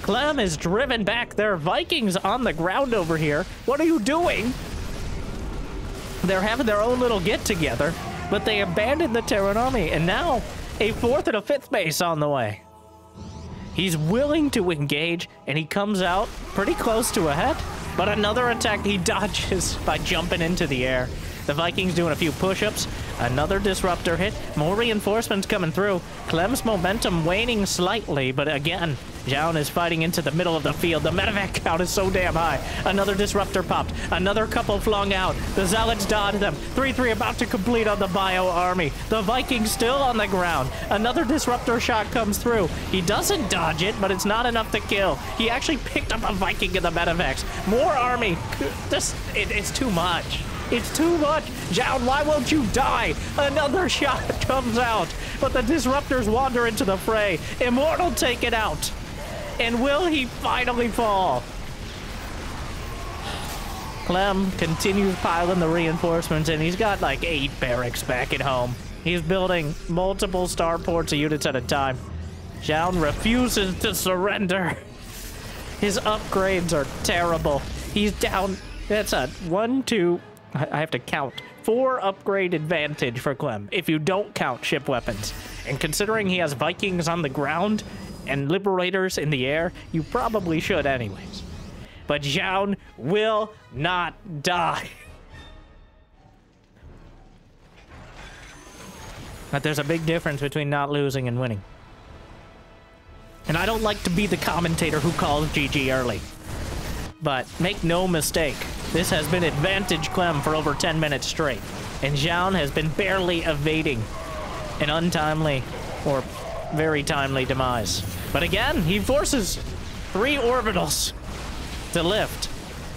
Clem is driven back. There are Vikings on the ground over here. What are you doing? They're having their own little get-together, but they abandoned the Terran army, and now a fourth and a fifth base on the way. He's willing to engage, and he comes out pretty close to a head, but another attack he dodges by jumping into the air. The Vikings doing a few push-ups. Another disruptor hit. More reinforcements coming through. Clem's momentum waning slightly, but again, Zoun is fighting into the middle of the field. The medevac count is so damn high. Another disruptor popped. Another couple flung out. The Zealots dodge them. 3-3 about to complete on the bio army. The Vikings still on the ground. Another disruptor shot comes through. He doesn't dodge it, but it's not enough to kill. He actually picked up a Viking in the medevacs. More army. It's too much. It's too much. Zoun, why won't you die? Another shot comes out, but the disruptors wander into the fray. Immortal take it out. And will he finally fall? Clem continues piling the reinforcements, and he's got like 8 barracks back at home. He's building multiple starports of units at a time. Zoun refuses to surrender. His upgrades are terrible. He's down. That's a 1, 2... I have to count. 4 upgrade advantage for Clem, if you don't count ship weapons. And considering he has Vikings on the ground and Liberators in the air, you probably should anyways. But Zoun will not die. But there's a big difference between not losing and winning. And I don't like to be the commentator who calls GG early. But make no mistake, this has been advantage Clem for over 10 minutes straight. And Zoun has been barely evading an untimely or very timely demise. But again, he forces 3 orbitals to lift.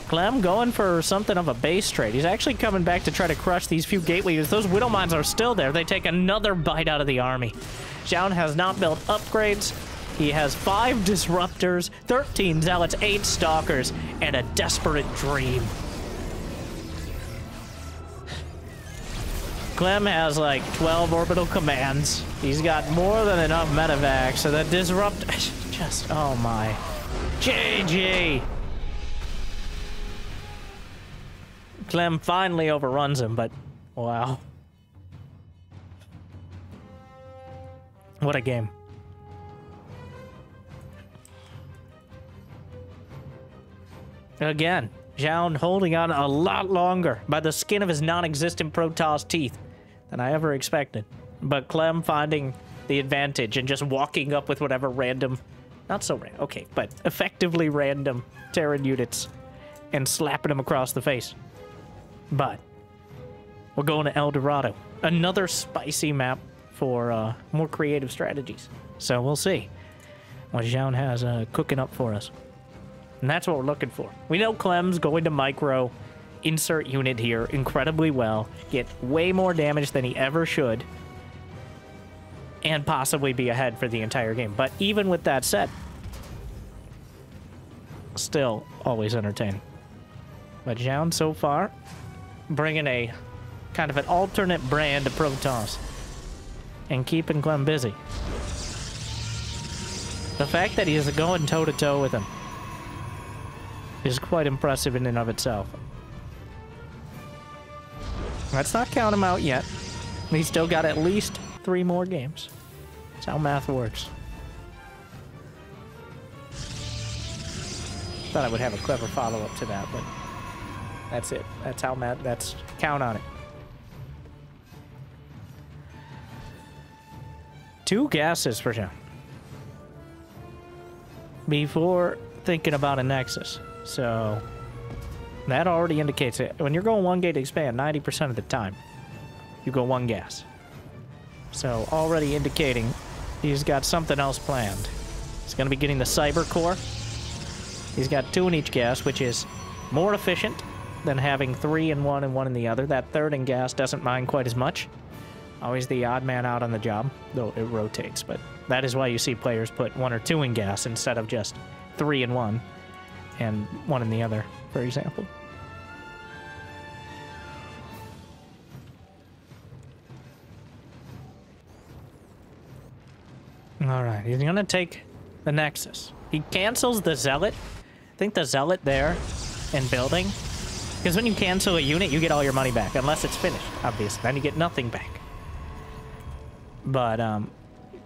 Clem going for something of a base trade. He's actually coming back to try to crush these few gateway units. Those Widow Mines are still there. They take another bite out of the army. Zoun has not built upgrades. He has 5 disruptors, 13 zealots, 8 stalkers, and a desperate dream. Clem has like 12 orbital commands. He's got more than enough medevacs, so that disrupt just, oh my. GG. Clem finally overruns him, but wow. What a game. Again, Zoun holding on a lot longer by the skin of his non-existent Protoss teeth than I ever expected. But Clem finding the advantage and just walking up with whatever random, not so random, okay, but effectively random Terran units and slapping them across the face. But we're going to El Dorado. Another spicy map for more creative strategies. So we'll see what Zoun has cooking up for us. And that's what we're looking for. We know Clem's going to micro insert unit here incredibly well, get way more damage than he ever should, and possibly be ahead for the entire game. But even with that said, still always entertaining. But Zoun so far bringing a kind of an alternate brand of Protoss and keeping Clem busy. The fact that he is going toe-to-toe with him is quite impressive in and of itself. Let's not count him out yet. He's still got at least 3 more games. That's how math works. Thought I would have a clever follow-up to that, but that's it. That's how math, that's, count on it. 2 gases for Zoun before thinking about a Nexus. So that already indicates it. When you're going 1 gate expand, 90% of the time, you go 1 gas. So already indicating he's got something else planned. He's going to be getting the Cyber Core. He's got 2 in each gas, which is more efficient than having 3 in one and 1 in the other. That 3rd in gas doesn't mind quite as much. Always the odd man out on the job, though it rotates. But that is why you see players put 1 or 2 in gas instead of just 3 in one and 1 in the other, for example. Alright, he's gonna take the Nexus. He cancels the Zealot. I think the Zealot there in building. Because when you cancel a unit, you get all your money back. Unless it's finished, obviously. Then you get nothing back. But,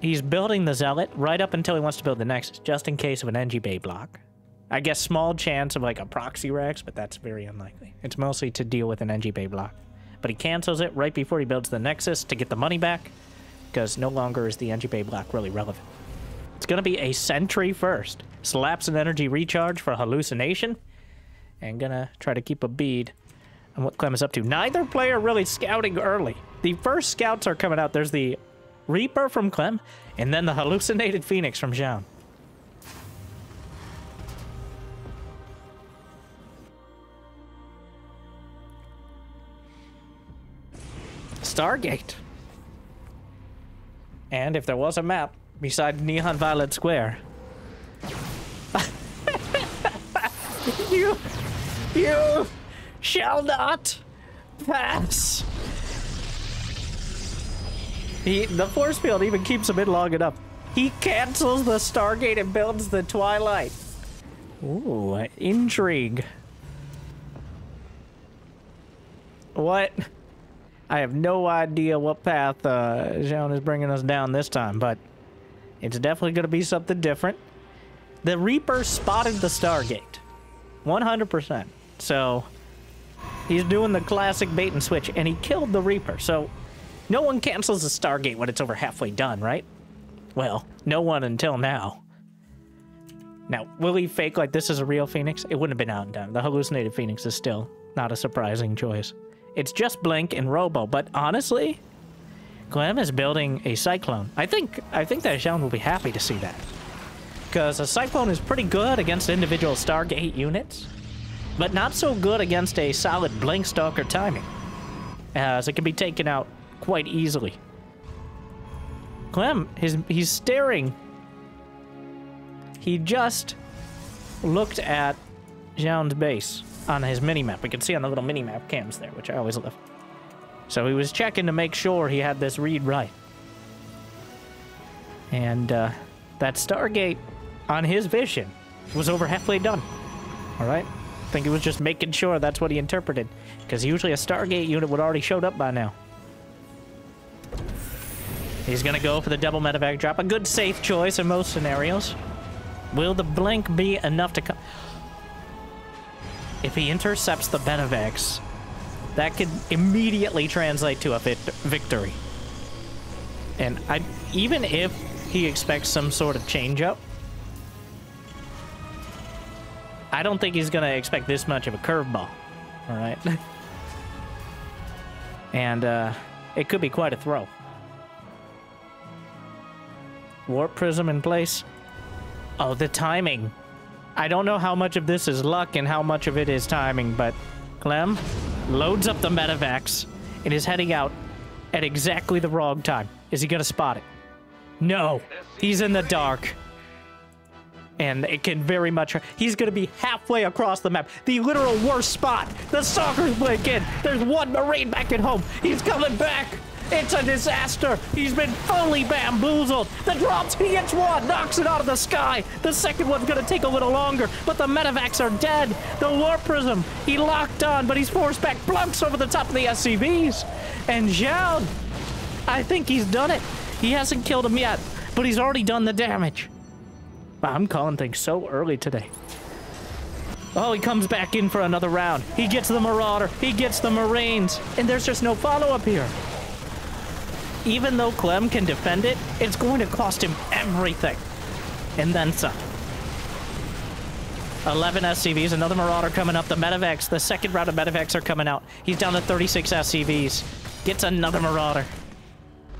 he's building the Zealot right up until he wants to build the Nexus, just in case of an Enki Bay block. I guess small chance of, like, a proxy Rex, but that's very unlikely. It's mostly to deal with an Enki Bay block. But he cancels it right before he builds the Nexus to get the money back, because no longer is the Enki Bay block really relevant. It's going to be a Sentry first. Slaps an energy recharge for hallucination, and gonna try to keep a bead on what Clem is up to. Neither player really scouting early. The first scouts are coming out. There's the Reaper from Clem, and then the hallucinated Phoenix from Zoun. Stargate. And if there was a map beside Neon Violet Square, you shall not pass. The force field even keeps him in long enough. He cancels the Stargate and builds the Twilight. Ooh, intrigue. What? I have no idea what path Zoun is bringing us down this time, but it's definitely going to be something different. The Reaper spotted the Stargate. 100%. So he's doing the classic bait and switch, and he killed the Reaper. So no one cancels the Stargate when it's over halfway done, right? Well, no one until now. Now, will he fake like this is a real Phoenix? It wouldn't have been out in time. The hallucinated Phoenix is still not a surprising choice. It's just Blink and Robo, but honestly, Clem is building a Cyclone. I think that Zoun will be happy to see that. Because a Cyclone is pretty good against individual Stargate units, but not so good against a solid Blink Stalker timing, as it can be taken out quite easily. Clem, he's staring. He just looked at Zoun's base on his mini-map. We can see on the little mini-map cams there, which I always love. So he was checking to make sure he had this read right. And that Stargate on his vision was over halfway done. All right? I think he was just making sure that's what he interpreted. Because usually a Stargate unit would already showed up by now. He's gonna go for the double medevac drop. A good safe choice in most scenarios. Will the blink be enough to come? If he intercepts the medevacs, that could immediately translate to a victory. And even if he expects some sort of change-up, I don't think he's gonna expect this much of a curveball. All right. And it could be quite a throw. Warp prism in place. Oh, the timing. I don't know how much of this is luck and how much of it is timing, but Clem loads up the medevacs and is heading out at exactly the wrong time. Is he gonna spot it? No, he's in the dark. And it can very much... He's going to be halfway across the map. The literal worst spot. The stalkers blink in. There's one Marine back at home. He's coming back. It's a disaster. He's been fully bamboozled. The drops, he hits one, knocks it out of the sky. The second one's going to take a little longer, but the medevacs are dead. The warp prism, he locked on, but he's forced back. Blunks over the top of the SCVs. And Zoun, I think he's done it. He hasn't killed him yet, but he's already done the damage. I'm calling things so early today. Oh, he comes back in for another round. He gets the Marauder. He gets the Marines. And there's just no follow-up here. Even though Clem can defend it, it's going to cost him everything. And then some. 11 SCVs, another Marauder coming up. The medevacs, the second round of medevacs are coming out. He's down to 36 SCVs. Gets another Marauder.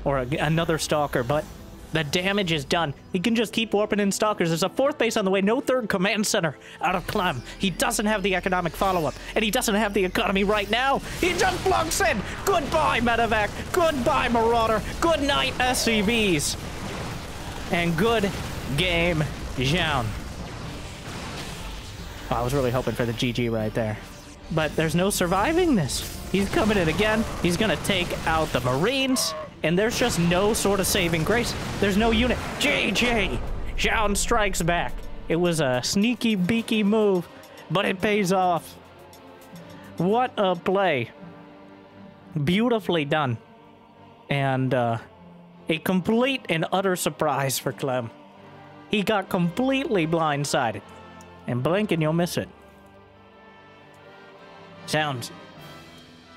Or another Stalker, but... the damage is done. He can just keep warping in stalkers. There's a fourth base on the way. No third command center out of Clem. He doesn't have the economic follow-up. And he doesn't have the economy right now. He just plugs in. Goodbye, medevac. Goodbye, Marauder. Good night, SCVs. And good game, Zoun. Oh, I was really hoping for the GG right there. But there's no surviving this. He's coming in again. He's going to take out the Marines. And there's just no sort of saving grace. There's no unit. GG! Zoun strikes back. It was a sneaky, beaky move, but it pays off. What a play. Beautifully done. And a complete and utter surprise for Clem. He got completely blindsided. And blink and you'll miss it. Sounds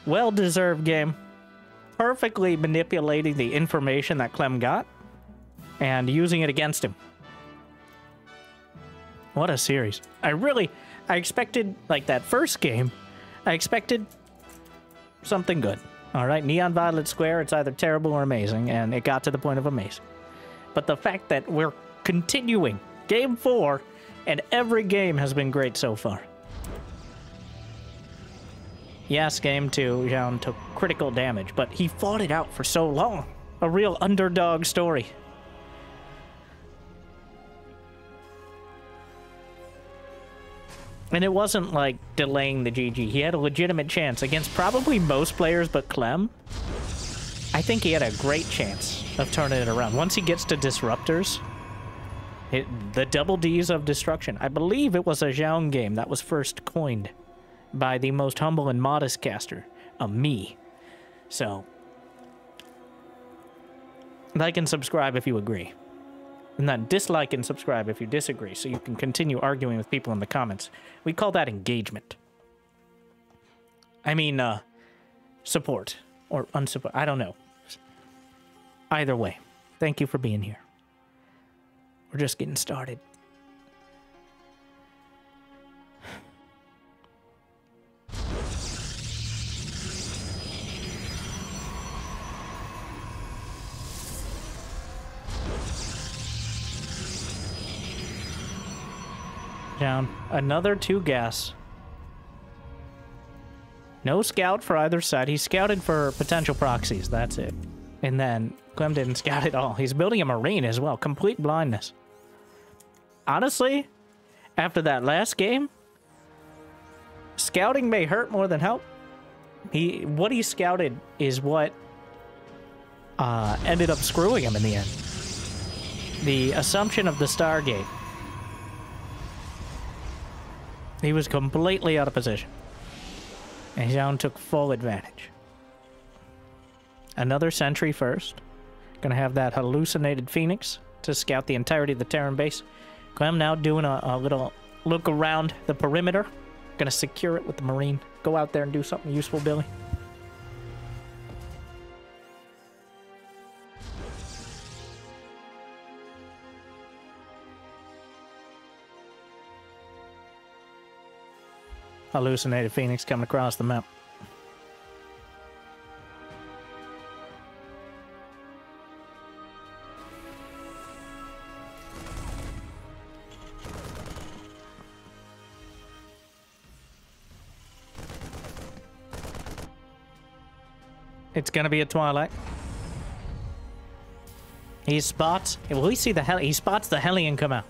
well-deserved game. Perfectly manipulating the information that Clem got and using it against him. What a series. I expected, like that first game, I expected something good. All right, Neon Violet Square, it's either terrible or amazing, and it got to the point of amazing. But the fact that we're continuing game 4 and every game has been great so far. Yes, game 2, Zoun took critical damage, but he fought it out for so long. A real underdog story. And it wasn't like delaying the GG. He had a legitimate chance against probably most players but Clem. I think he had a great chance of turning it around. Once he gets to Disruptors, the double Ds of destruction. I believe it was a Zoun game that was first coined by the most humble and modest caster, me. So, like and subscribe if you agree. And then dislike and subscribe if you disagree, so you can continue arguing with people in the comments. We call that engagement. I mean, support. Or unsupport. I don't know. Either way, thank you for being here. We're just getting started. Down. Another 2 gas. No scout for either side. He scouted for potential proxies. That's it. And then Clem didn't scout at all. He's building a Marine as well. Complete blindness. Honestly, after that last game, scouting may hurt more than help. What he scouted is what ended up screwing him in the end. The assumption of the Stargate. He was completely out of position. And Zoun took full advantage. Another sentry first. Gonna have that hallucinated Phoenix to scout the entirety of the Terran base. Clem now doing a little look around the perimeter. Gonna secure it with the Marine. Go out there and do something useful, Billy. Hallucinated Phoenix coming across the map. It's gonna be a Twilight. He spots. Will we see the hell? He spots the Hellion come out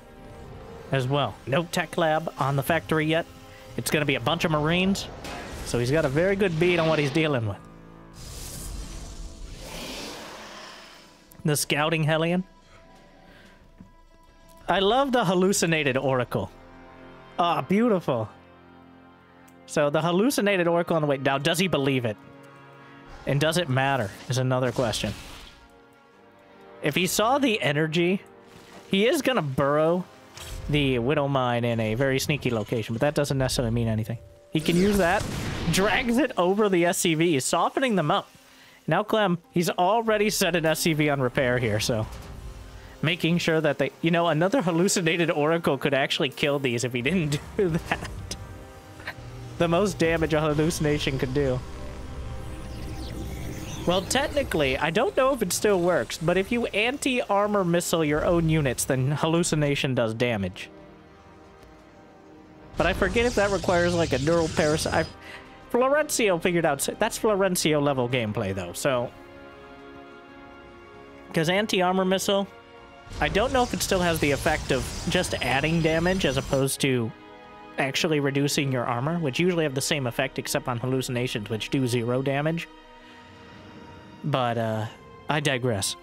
as well. No tech lab on the factory yet. It's gonna be a bunch of Marines, so he's got a very good beat on what he's dealing with. The scouting Hellion. I love the hallucinated Oracle. Ah, beautiful. So the hallucinated Oracle on the way. Now, does he believe it? And does it matter is another question. If he saw the energy, he is going to burrow the Widow Mine in a very sneaky location, but that doesn't necessarily mean anything. He can use that, drags it over the SCV, softening them up. Now Clem, he's already set an SCV on repair here, so making sure that they... You know, another hallucinated Oracle could actually kill these if he didn't do that. The most damage a hallucination could do. Well, technically, I don't know if it still works, but if you anti-armor missile your own units, then hallucination does damage. But I forget if that requires, like, a neural parasite. Florencio figured out... That's Florencio level gameplay, though, so... Because anti-armor missile, I don't know if it still has the effect of just adding damage as opposed to actually reducing your armor, which usually have the same effect except on hallucinations, which do 0 damage. But, I digress.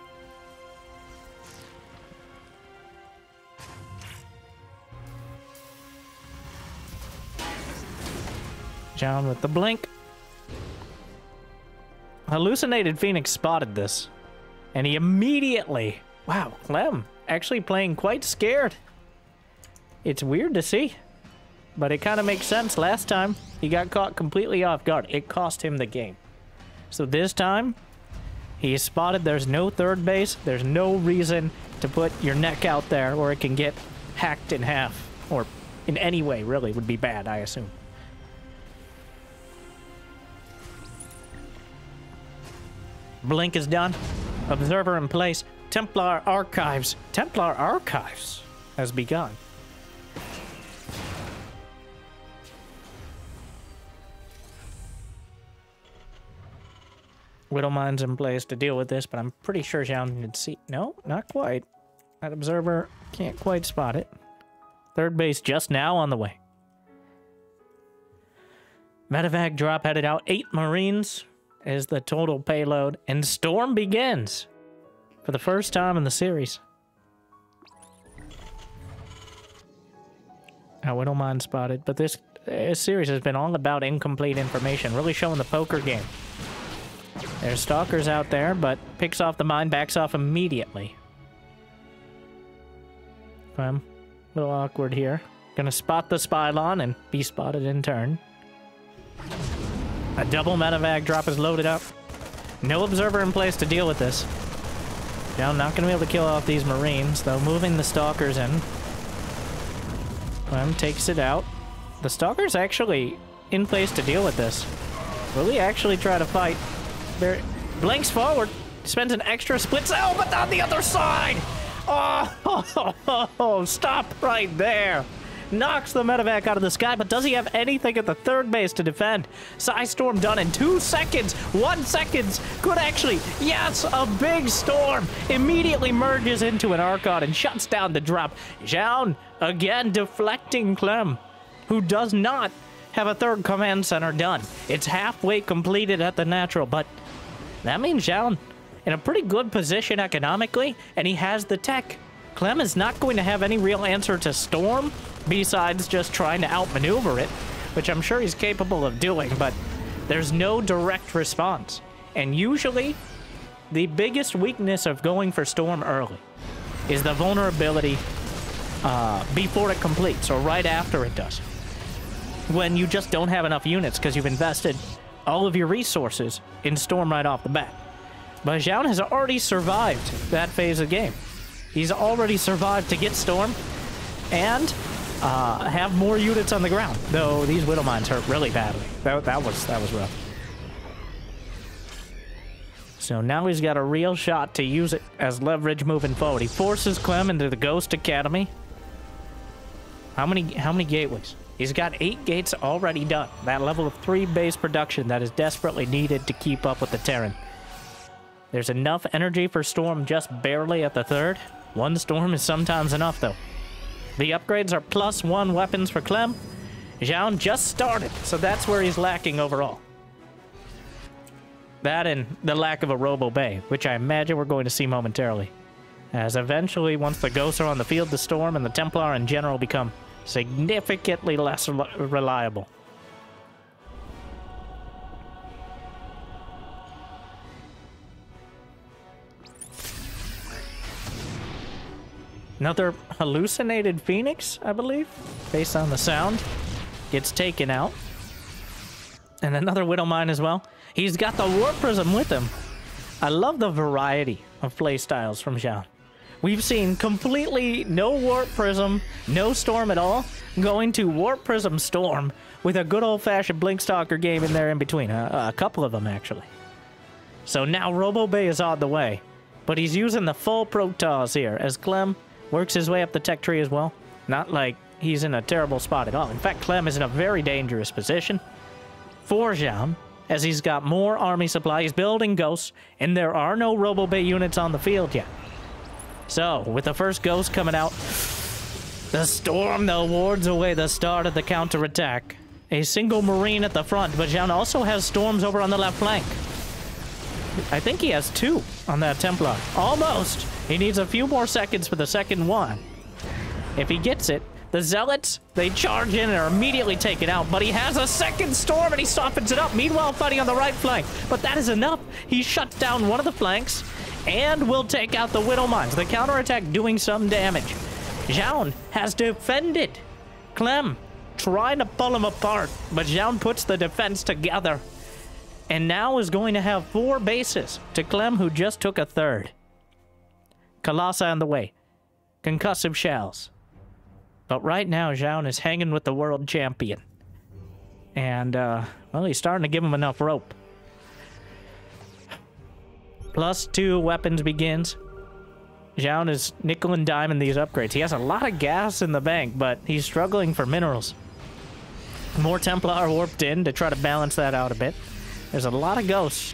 John with the blink. Hallucinated Phoenix spotted this. And he immediately... Wow, Clem actually playing quite scared. It's weird to see. But it kind of makes sense. Last time, he got caught completely off guard. It cost him the game. So this time... He spotted there's no third base. There's no reason to put your neck out there or it can get hacked in half. Or in any way, really, would be bad, I assume. Blink is done. Observer in place. Templar Archives. Templar Archives has begun. Widow Mine's in place to deal with this, but I'm pretty sure Zoun can see... No, not quite. That observer can't quite spot it. Third base just now on the way. Medevac drop headed out. 8 Marines is the total payload. And Storm begins. For the first time in the series. Widow Mine spotted. But this series has been all about incomplete information. Really showing the poker game. There's stalkers out there, but picks off the mine, backs off immediately. A little awkward here. Gonna spot the Spylon and be spotted in turn. A double medevac drop is loaded up. No observer in place to deal with this. Now not gonna be able to kill off these Marines, though moving the stalkers in. Takes it out. The stalker's actually in place to deal with this. Will he actually try to fight? There, blinks forward, spends an extra split cell, but on the other side! Oh, stop right there! Knocks the medevac out of the sky, but does he have anything at the third base to defend? Storm done in 2 seconds! 1 second! Could actually, yes, a big storm! Immediately merges into an Archon and shuts down the drop. Zoun, again, deflecting Clem, who does not have a third command center done. It's halfway completed at the natural, but that means Zoun in a pretty good position economically, and he has the tech. Clem is not going to have any real answer to Storm besides just trying to outmaneuver it, which I'm sure he's capable of doing, but there's no direct response. And usually, the biggest weakness of going for Storm early is the vulnerability before it completes, or right after it does. When you just don't have enough units because you've invested all of your resources in Storm right off the bat. But Zoun has already survived that phase of the game. He's already survived to get Storm and have more units on the ground, though these Widow Mines hurt really badly. That was rough. So now he's got a real shot to use it as leverage moving forward. He forces Clem into the Ghost Academy. How many gateways? He's got 8 gates already done. That level of 3 base production that is desperately needed to keep up with the Terran. There's enough energy for Storm just barely at the 3rd. 1 Storm is sometimes enough, though. The upgrades are +1 weapons for Clem. Zoun just started, so that's where he's lacking overall. That and the lack of a Robo Bay, which I imagine we're going to see momentarily. As eventually, once the Ghosts are on the field, the Storm and the Templar in general become significantly less reliable. Another hallucinated Phoenix, I believe, based on the sound, gets taken out. And another Widow Mine as well. He's got the Warp Prism with him. I love the variety of playstyles from Zoun. We've seen completely no Warp Prism, no Storm at all, going to Warp Prism Storm with a good old-fashioned Blinkstalker game in there in between. A couple of them, actually. So now Robo Bay is on the way, but he's using the full Protoss here as Clem works his way up the tech tree as well. Not like he's in a terrible spot at all. In fact, Clem is in a very dangerous position for Zoun, as he's got more army supply. He's building Ghosts, and there are no Robo Bay units on the field yet. So, with the first Ghost coming out, the Storm, though, wards away the start of the counterattack. A single Marine at the front, but Zoun also has Storms over on the left flank. I think he has 2 on that Templar. Almost! He needs a few more seconds for the second one. If he gets it, the Zealots, they charge in and are immediately taken out, but he has a second Storm and he softens it up, meanwhile fighting on the right flank. But that is enough. He shuts down one of the flanks and will take out the Widow Mines. The counterattack doing some damage. Zoun has defended. Clem trying to pull him apart, but Zoun puts the defense together. And now is going to have 4 bases to Clem, who just took a 3rd. Colossi on the way. Concussive shells. But right now, Zoun is hanging with the world champion. And, well, he's starting to give him enough rope. +2 weapons begins. Zoun is nickel and diming these upgrades. He has a lot of gas in the bank, but he's struggling for minerals. More Templar warped in to try to balance that out a bit. There's a lot of Ghosts.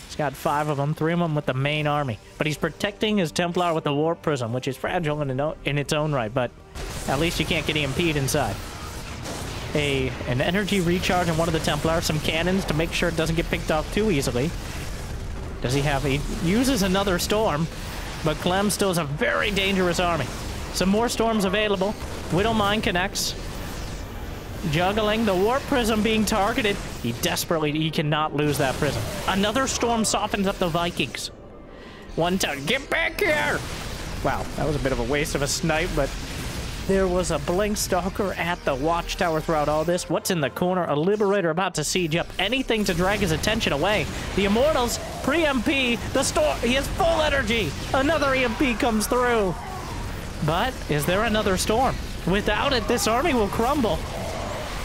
He's got 5 of them, 3 of them with the main army. But he's protecting his Templar with the Warp Prism, which is fragile in its own right, but at least you can't get EMP'd inside. An energy recharge on one of the Templar, some cannons to make sure it doesn't get picked off too easily. He uses another Storm, but Clem still has a very dangerous army. Some more Storms available. Widow Mine connects. Juggling, the Warp Prism being targeted. He cannot lose that Prism. Another Storm softens up the Vikings. One time, get back here! Wow, that was a bit of a waste of a snipe, but there was a Blinkstalker at the watchtower throughout all this. What's in the corner? A Liberator about to siege up. Anything to drag his attention away. The Immortals, pre-MP, the Storm, he has full energy. Another EMP comes through. But is there another Storm? Without it, this army will crumble.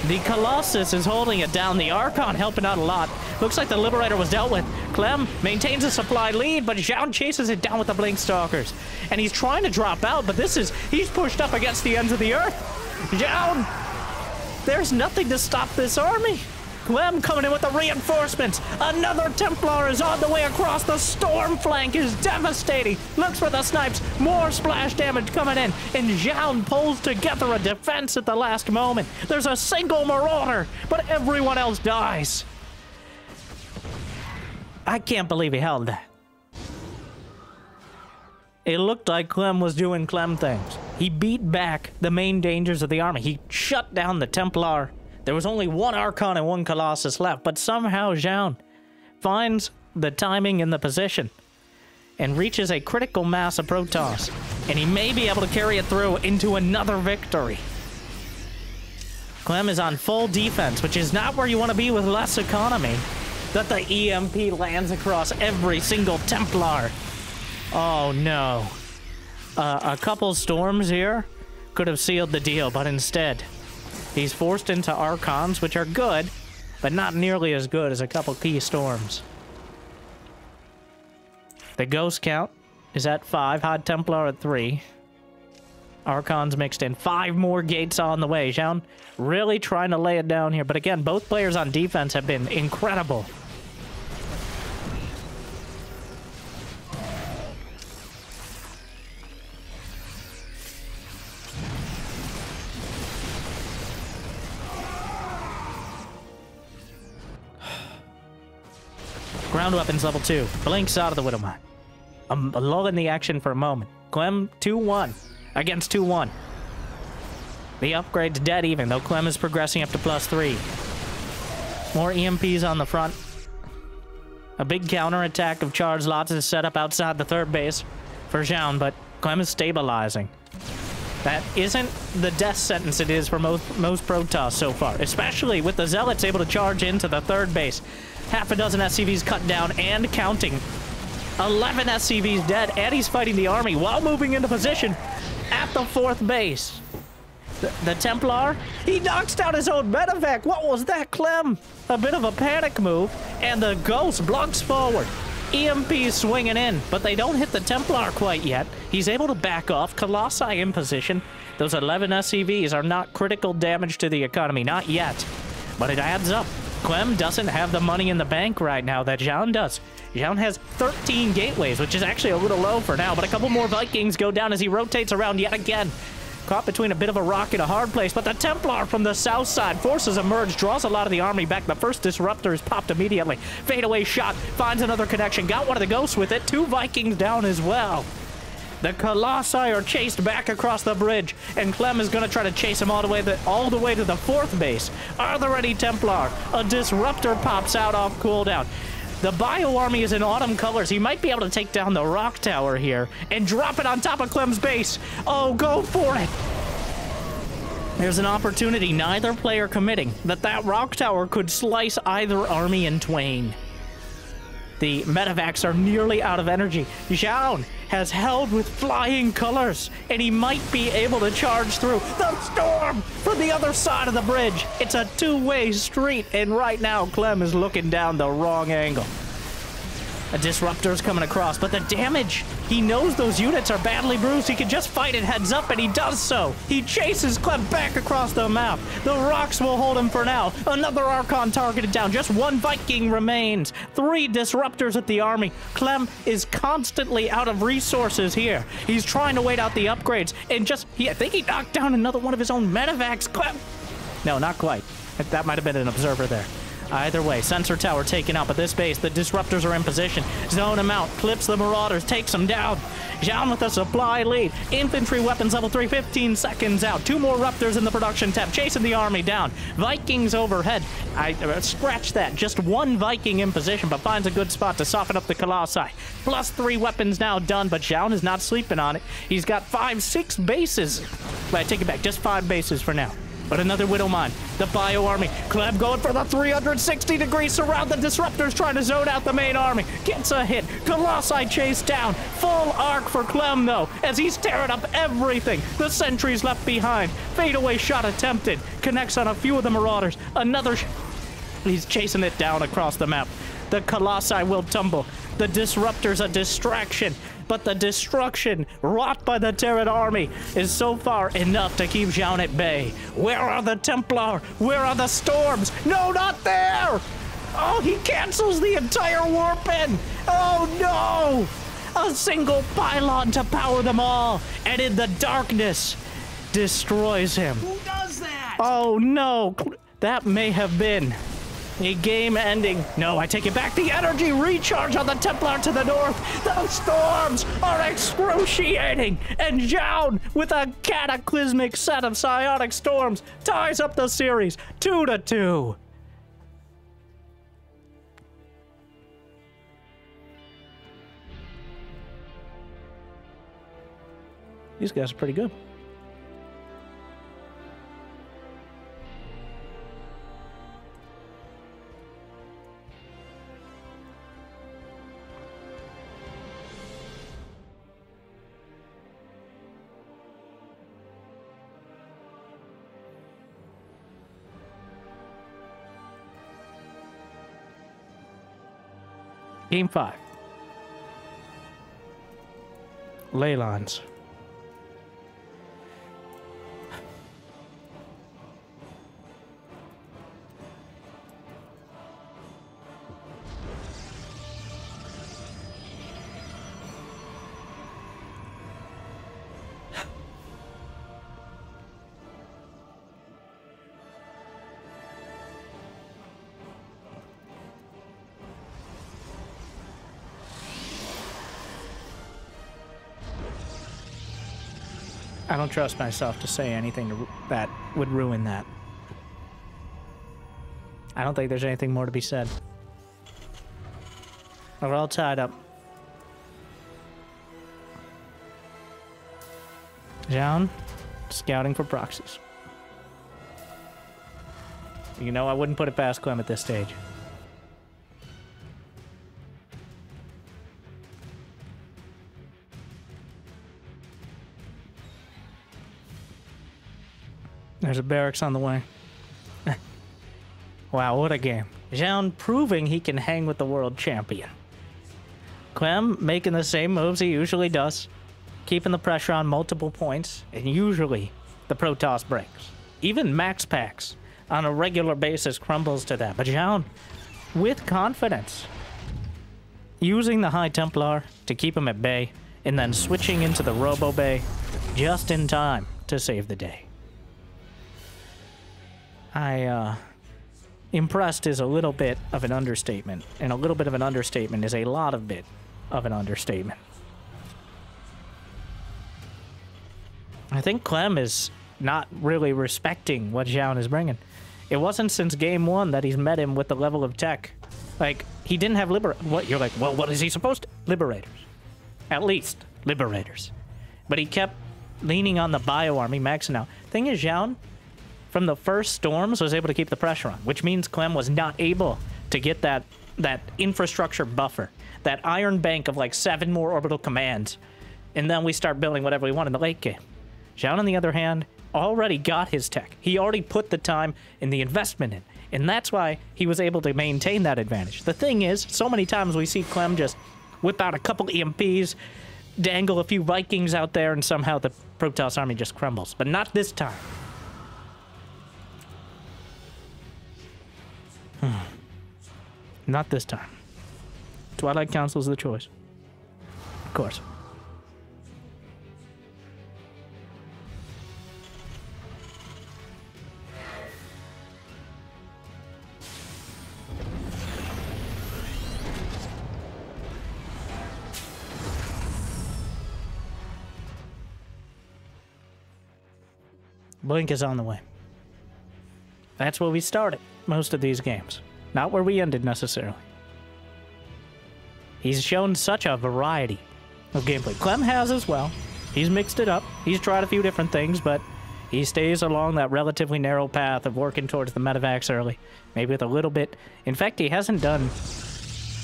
The Colossus is holding it down. The Archon helping out a lot. Looks like the Liberator was dealt with. Clem maintains a supply lead, but Zoun chases it down with the Blinkstalkers. And he's trying to drop out, but he's pushed up against the ends of the earth. Zoun, there's nothing to stop this army. Clem coming in with the reinforcements. Another Templar is on the way across. The Storm flank is devastating. Looks for the snipes. More splash damage coming in. And Zoun pulls together a defense at the last moment. There's a single Marauder, but everyone else dies. I can't believe he held that. It looked like Clem was doing Clem things. He beat back the main dangers of the army. He shut down the Templar. There was only one Archon and one Colossus left, but somehow Zoun finds the timing and the position and reaches a critical mass of Protoss, and he may be able to carry it through into another victory. Clem is on full defense, which is not where you want to be with less economy. That the EMP lands across every single Templar. Oh no. A couple storms here could have sealed the deal, but instead, he's forced into Archons, which are good, but not nearly as good as a couple key storms. The ghost count is at 5, Hot Templar at 3. Archons mixed in. 5 more gates on the way. Zoun really trying to lay it down here, but again, both players on defense have been incredible. Ground weapons level 2. Blinks out of the Widowmine. I'm lulling the action for a moment. Clem 2-1 against 2-1. The upgrade's dead even, though Clem is progressing up to +3. More EMPs on the front. A big counterattack of charge lots is set up outside the third base for Zoun, but Clem is stabilizing. That isn't the death sentence it is for most Protoss so far, especially with the Zealots able to charge into the third base. Half a dozen SCVs cut down and counting. 11 SCVs dead, and he's fighting the army while moving into position at the fourth base. The Templar, he knocks down his own medevac. What was that, Clem? A bit of a panic move, and the Ghost blocks forward. EMPs swinging in, but they don't hit the Templar quite yet. He's able to back off. Colossi in position. Those 11 SCVs are not critical damage to the economy, not yet. But it adds up. Clem doesn't have the money in the bank right now that Zoun does. Zoun has 13 gateways, which is actually a little low for now, but a couple more Vikings go down as he rotates around yet again. Caught between a bit of a rock and a hard place, but the Templar from the south side forces a merge, draws a lot of the army back. The first disruptor is popped immediately. Fadeaway shot, finds another connection, got one of the ghosts with it. 2 Vikings down as well. The Colossi are chased back across the bridge, and Clem is going to try to chase him all the way to the fourth base. Are there any Templar? A disruptor pops out off cooldown. The Bio Army is in autumn colors. He might be able to take down the rock tower here and drop it on top of Clem's base. Oh, go for it. There's an opportunity, neither player committing, that rock tower could slice either army in twain. The medevacs are nearly out of energy. Zoun has held with flying colors, and he might be able to charge through the storm from the other side of the bridge. It's a two-way street, and right now Clem is looking down the wrong angle. A disruptor's coming across, but the damage, he knows those units are badly bruised. He can just fight it heads up, and he does so. He chases Clem back across the map. The rocks will hold him for now. Another Archon targeted down. Just 1 Viking remains. 3 disruptors at the army. Clem is constantly out of resources here. He's trying to wait out the upgrades, and I think he knocked down another one of his own medevacs. Clem, no, not quite. That might have been an observer there. Either way, sensor tower taken out, but this base, the disruptors are in position. Zone him out, clips the marauders, takes them down. Zoun with a supply lead. Infantry weapons level 3, 15 seconds out. 2 more Ruptors in the production tab, chasing the army down. Vikings overhead. I scratch that. Just 1 Viking in position, but finds a good spot to soften up the Colossi. +3 weapons now done, but Zoun is not sleeping on it. He's got 5, 6 bases. But I take it back, just 5 bases for now. But another Widowmine. The Bio Army. Clem going for the 360-degree surround. The Disruptors trying to zone out the main army. Gets a hit. Colossi chased down. Full arc for Clem, though, as he's tearing up everything. The sentries left behind. Fadeaway shot attempted. Connects on a few of the Marauders. Another... He's chasing it down across the map. The Colossi will tumble. The Disruptor's a distraction. But the destruction wrought by the Terran army is so far enough to keep Zoun at bay. Where are the Templar? Where are the storms? No, not there! Oh, he cancels the entire warp in! Oh, no! A single pylon to power them all, and in the darkness, destroys him. Who does that? Oh, no! That may have been A game ending. No, I take it back. The energy recharge on the Templar to the north. The storms are excruciating. And Zoun, with a cataclysmic set of psionic storms, ties up the series 2-2. These guys are pretty good. Game 5. Ley lines. I don't trust myself to say anything that would ruin that. I don't think there's anything more to be said. We're all tied up. Zoun, scouting for proxies. You know, I wouldn't put it past Clem at this stage. There's a barracks on the way. Wow, what a game. Zoun proving he can hang with the world champion. Clem making the same moves he usually does, keeping the pressure on multiple points, and usually the Protoss breaks. Even max packs on a regular basis crumbles to that. But Zoun, with confidence, using the High Templar to keep him at bay, and then switching into the Robo Bay just in time to save the day. Impressed is a little bit of an understatement, and a little bit of an understatement is a lot of bit of an understatement. I think Clem is not really respecting what Zoun is bringing. It wasn't since game 1 that he's met him with the level of tech. Like, he didn't have what? You're like, well, what is he supposed to? Liberators. At least, Liberators. But he kept leaning on the Bio Army, maxing out. Thing is, Zoun, from the first storms, was able to keep the pressure on, which means Clem was not able to get that infrastructure buffer, that iron bank of like 7 more orbital commands, and then we start building whatever we want in the late game. Zoun, on the other hand, already got his tech. He already put the time and the investment in, and that's why he was able to maintain that advantage. The thing is, so many times we see Clem just whip out a couple EMPs, dangle a few Vikings out there, and somehow the Protoss army just crumbles. But not this time. Not this time. Twilight Council is the choice. Of course. Blink is on the way. That's where we started most of these games. Not where we ended, necessarily. He's shown such a variety of gameplay. Clem has as well. He's mixed it up. He's tried a few different things, but he stays along that relatively narrow path of working towards the medevacs early. Maybe with a little bit. In fact, he hasn't done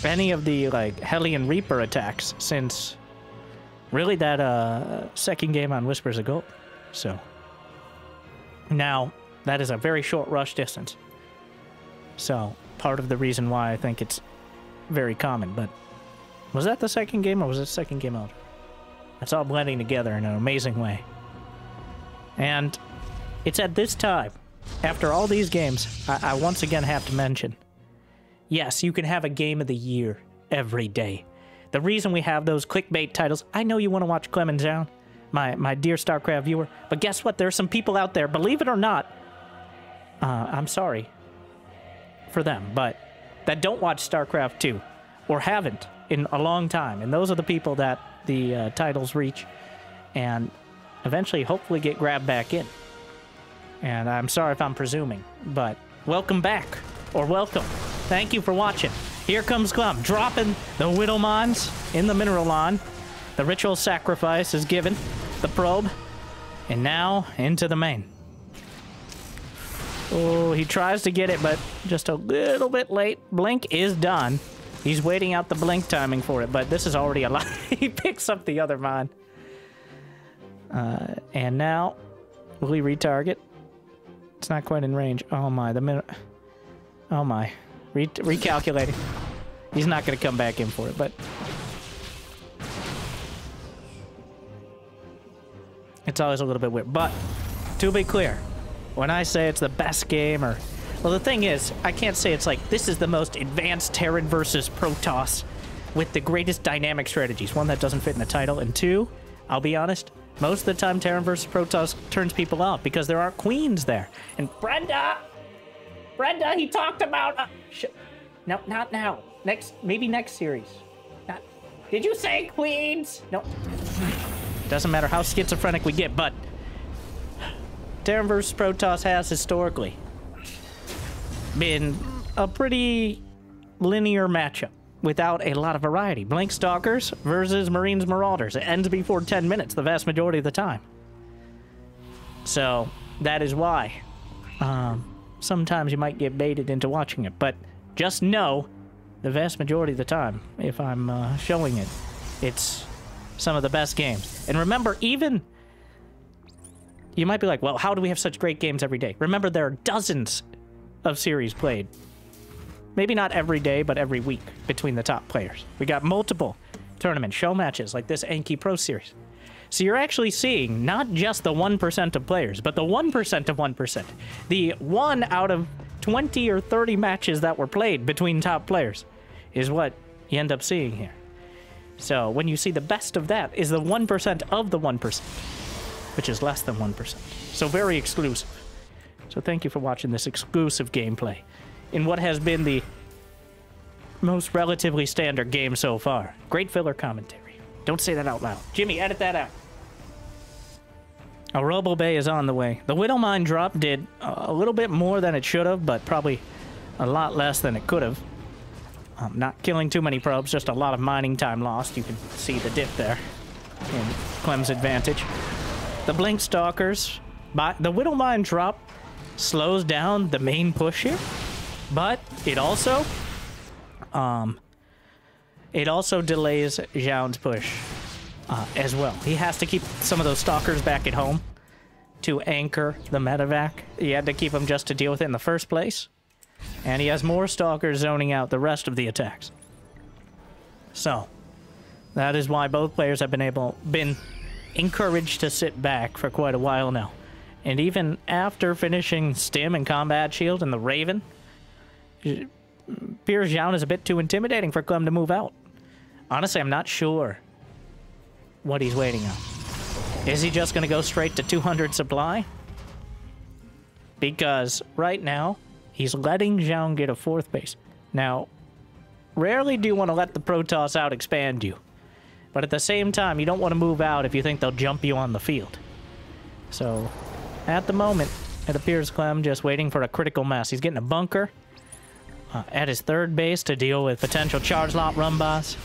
any of the, like, Hellion Reaper attacks since really that second game on Whispers of Gold. So, now, that is a very short rush distance. So, part of the reason why I think it's very common, but was that the second game or was it the second game out? It's all blending together in an amazing way. And it's at this time, after all these games, I once again have to mention, yes, you can have a game of the year every day. The reason we have those clickbait titles, I know you want to watch Clem and Zoun, my dear StarCraft viewer, but guess what? There's some people out there, believe it or not, I'm sorry, for them, but that don't watch StarCraft 2 or haven't in a long time. And those are the people that the titles reach and eventually hopefully get grabbed back in. And I'm sorry if I'm presuming, but welcome back, or welcome. Thank you for watching. Here comes Clem, dropping the Widowmines in the mineral line. The ritual sacrifice is given, the probe, and now into the main. Oh, he tries to get it, but just a little bit late. Blink is done. He's waiting out the blink timing for it, but this is already a lot. He picks up the other mine. And now, will he retarget? It's not quite in range. Oh my, the minute. Oh my. Recalculating. He's not going to come back in for it, but it's always a little bit weird. But to be clear, when I say it's the best game, or well, the thing is, I can't say it's like this is the most advanced Terran versus Protoss with the greatest dynamic strategies. One, that doesn't fit in the title, and two, I'll be honest, most of the time Terran versus Protoss turns people off because there aren't queens there. And Brenda, he talked about. No, not now. Maybe next series. Did you say queens? No. Doesn't matter how schizophrenic we get, but Terran vs. Protoss has historically been a pretty linear matchup without a lot of variety. Blink Stalkers versus Marines Marauders. It ends before 10 minutes the vast majority of the time. So that is why sometimes you might get baited into watching it, but just know the vast majority of the time, if I'm showing it, it's some of the best games. And remember, even you might be like, well, how do we have such great games every day? Remember, there are dozens of series played. Maybe not every day, but every week between the top players. We got multiple tournament show matches like this Enki Pro Series. So you're actually seeing not just the 1% of players, but the 1% of 1%. The 1 out of 20 or 30 matches that were played between top players is what you end up seeing here. So when you see the best of that is the 1% of the 1%, which is less than 1%. So very exclusive. So thank you for watching this exclusive gameplay in what has been the most relatively standard game so far. Great filler commentary. Don't say that out loud. Jimmy, edit that out. A Robo Bay is on the way. The Widowmine drop did a little bit more than it should have, but probably a lot less than it could have. Not killing too many probes, just a lot of mining time lost. You can see the dip there in Clem's advantage. The Blink Stalkers, the Widowmine drop slows down the main push here, but it also delays Zoun's push as well. He has to keep some of those Stalkers back at home to anchor the medevac. He had to keep them just to deal with it in the first place. And he has more Stalkers zoning out the rest of the attacks. So, that is why both players have been encouraged to sit back for quite a while now. And even after finishing Stim and Combat Shield and the Raven, Pierre Zoun is a bit too intimidating for Clem to move out. Honestly, I'm not sure what he's waiting on. Is he just going to go straight to 200 supply? Because right now, he's letting Zoun get a 4th base. Now, rarely do you want to let the Protoss out expand you. But at the same time, you don't want to move out if you think they'll jump you on the field. So, at the moment, it appears Clem just waiting for a critical mass. He's getting a bunker at his 3rd base to deal with potential charge lot run boss.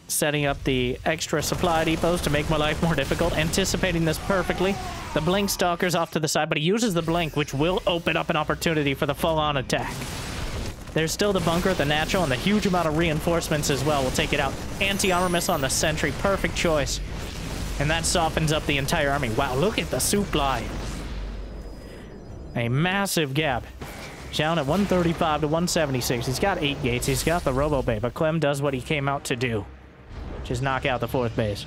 Setting up the extra supply depots to make my life more difficult. Anticipating this perfectly. The Blink Stalker's off to the side, but he uses the Blink, which will open up an opportunity for the full-on attack. There's still the bunker, the natural, and the huge amount of reinforcements as well will take it out. Anti-armor missile on the sentry. Perfect choice. And that softens up the entire army. Wow, look at the supply. A massive gap. Zoun at 135 to 176. He's got 8 gates. He's got the Robo Bay, but Clem does what he came out to do. Just knock out the 4th base.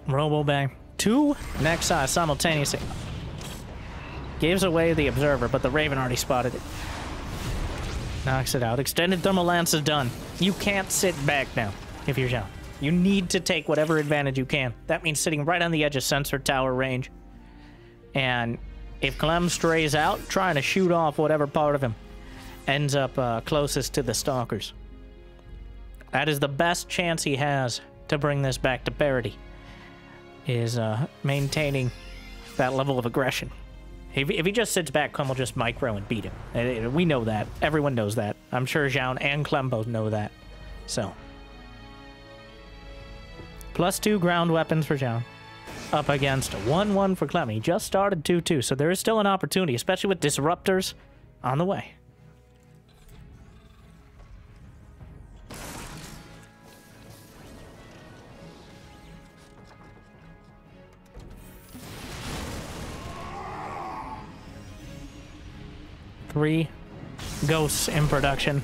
Robo Bay. 2 Nexus simultaneously. Gives away the Observer, but the Raven already spotted it. Knocks it out. Extended Thermal Lance is done. You can't sit back now if you're Zhao. You need to take whatever advantage you can. That means sitting right on the edge of sensor tower range. And if Clem strays out, trying to shoot off whatever part of him ends up closest to the Stalkers. That is the best chance he has to bring this back to parity, is maintaining that level of aggression. If he just sits back, Clem will just micro and beat him. We know that. Everyone knows that. I'm sure Zhao and Clem both know that. So. +2 ground weapons for Zhao. Up against 1-1 for Clem. He just started 2-2, so there is still an opportunity, especially with disruptors on the way. Three ghosts in production.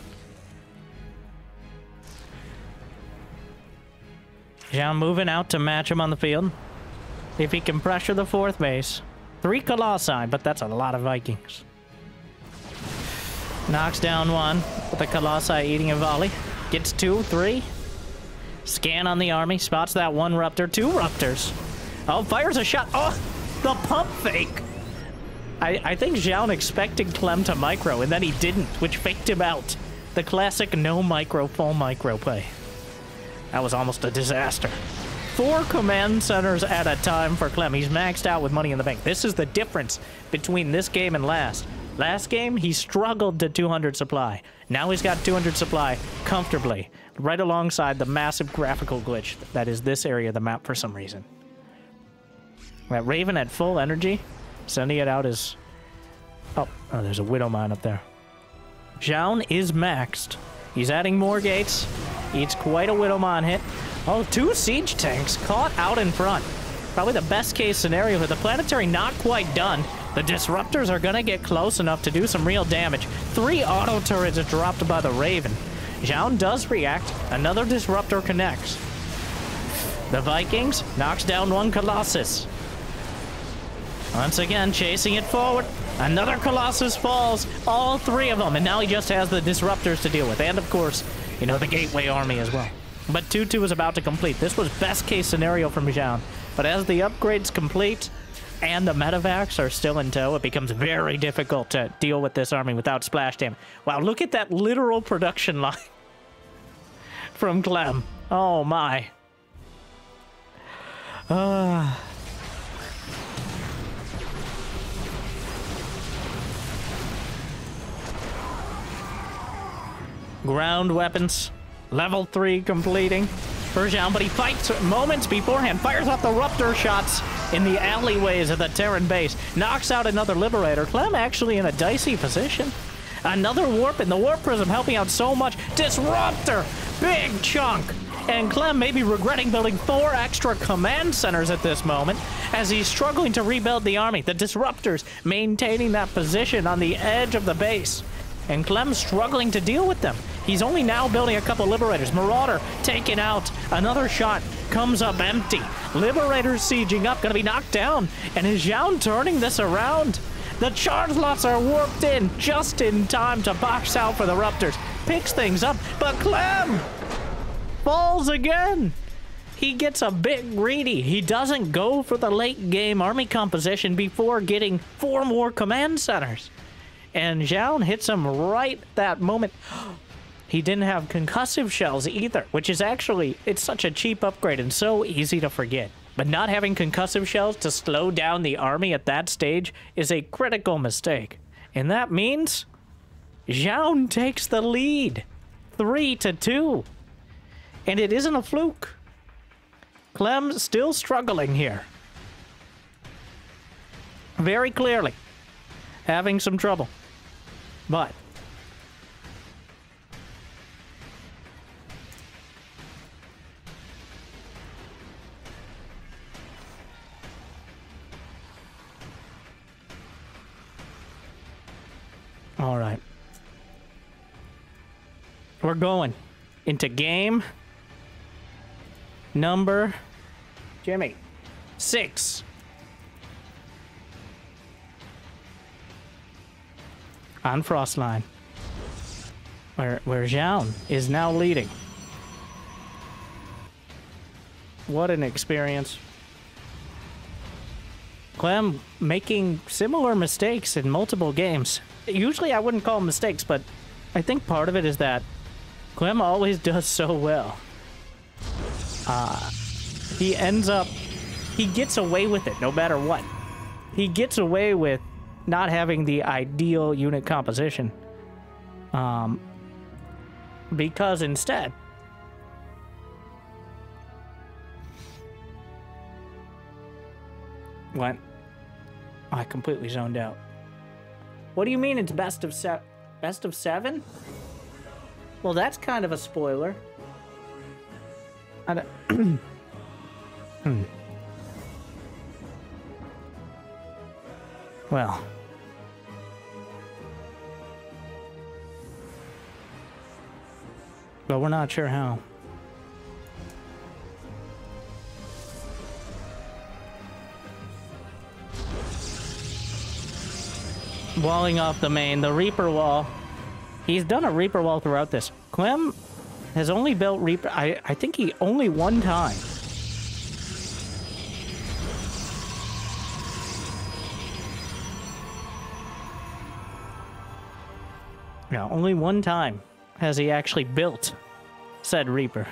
Zhao moving out to match him on the field. If he can pressure the 4th base. 3 Colossi, but that's a lot of Vikings. Knocks down 1 with the Colossi eating a volley. Gets 2, 3. Scan on the army. Spots that 1 Ruptor. 2 Ruptors. Oh, fires a shot. Oh, the pump fake. I think Zhao expected Clem to micro, and then he didn't, which faked him out. The classic no micro, full micro play. That was almost a disaster. 4 command centers at a time for Clem. He's maxed out with money in the bank. This is the difference between this game and last. Last game, he struggled to 200 supply. Now he's got 200 supply comfortably, right alongside the massive graphical glitch that is this area of the map for some reason. That Raven at full energy, sending it out as... Oh, there's a Widowmine up there. Zhao is maxed. He's adding more gates. Eats quite a Widowmine hit. Oh, 2 siege tanks caught out in front. Probably the best case scenario here. The planetary not quite done. The disruptors are going to get close enough to do some real damage. 3 auto turrets dropped by the Raven. Zhao does react. Another disruptor connects. The Vikings knocks down 1 Colossus. Once again, chasing it forward. Another Colossus falls. All 3 of them. And now he just has the disruptors to deal with. And, of course, you know, the Gateway Army as well. But 2-2 is about to complete. This was best case scenario from Zhao. But as the upgrades complete and the medevacs are still in tow, it becomes very difficult to deal with this army without splash damage. Wow, look at that literal production line from Clem. Oh, my. Ground weapons. Level 3 completing for Zhao, but he fights moments beforehand. Fires off the Ruptor shots in the alleyways of the Terran base. Knocks out another Liberator. Clem actually in a dicey position. Another Warp, and the Warp Prism helping out so much. Disruptor! Big chunk! And Clem may be regretting building 4 extra command centers at this moment as he's struggling to rebuild the army. The Disruptors maintaining that position on the edge of the base. And Clem's struggling to deal with them. He's only now building a couple Liberators. Marauder taken out. Another shot comes up empty. Liberators sieging up, gonna be knocked down. And is Zhao turning this around? The charge lots are warped in just in time to box out for the Ruptors. Picks things up, but Clem falls again. He gets a bit greedy. He doesn't go for the late game army composition before getting 4 more command centers. And Zhao hits him right that moment. He didn't have concussive shells either, which is actually, it's such a cheap upgrade and so easy to forget. But not having concussive shells to slow down the army at that stage is a critical mistake. And that means Zhao takes the lead, 3-2. And it isn't a fluke. Clem's still struggling here. Very clearly. Having some trouble. But all right. We're going into game number Jimmy. 6. On Frostline. Where Zoun is now leading. What an experience. Clem making similar mistakes in multiple games. Usually I wouldn't call them mistakes, but I think part of it is that Clem always does so well. He ends up... He gets away with it no matter what. He gets away with not having the ideal unit composition. Because instead... What? I completely zoned out. What do you mean it's best of 7? Well, that's kind of a spoiler. I don't... Well. But we're not sure how. Walling off the main, the Reaper wall. He's done a Reaper wall throughout this. Clem has only built Reaper... I think he only one time. Yeah, only one time has he actually built said Reaper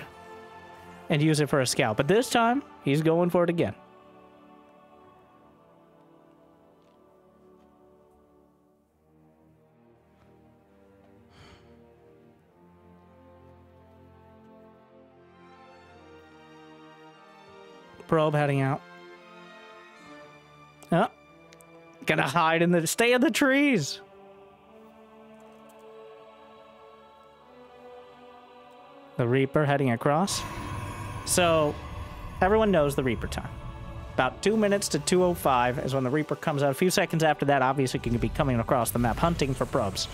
and use it for a scout. But this time, he's going for it again. Probe heading out. Oh, gonna hide in the... Stay in the trees! The Reaper heading across. So, everyone knows the Reaper time. About 2 minutes to 2:05 is when the Reaper comes out. A few seconds after that, obviously, can be coming across the map, hunting for probes.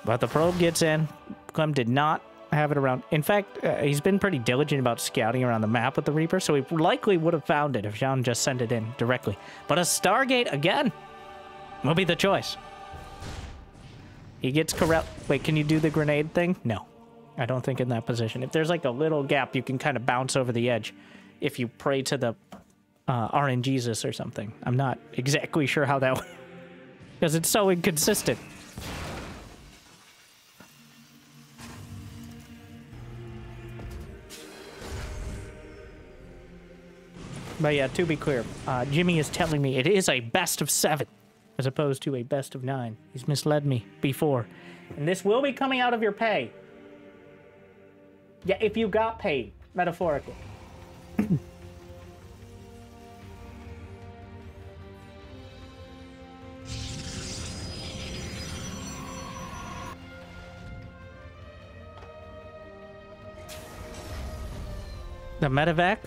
But the probe gets in. Clem did not have it around. In fact, he's been pretty diligent about scouting around the map with the Reaper, so he likely would have found it if Zoun just sent it in directly. But a Stargate, again, will be the choice. He gets corral... Wait, can you do the grenade thing? No. I don't think in that position. If there's like a little gap, you can kind of bounce over the edge if you pray to the RNGesus or something. I'm not exactly sure how that... because it's so inconsistent. But yeah, to be clear, Jimmy is telling me it is a best of 7 as opposed to a best of 9. He's misled me before. And this will be coming out of your pay. Yeah, if you got paid, metaphorically. The medevac?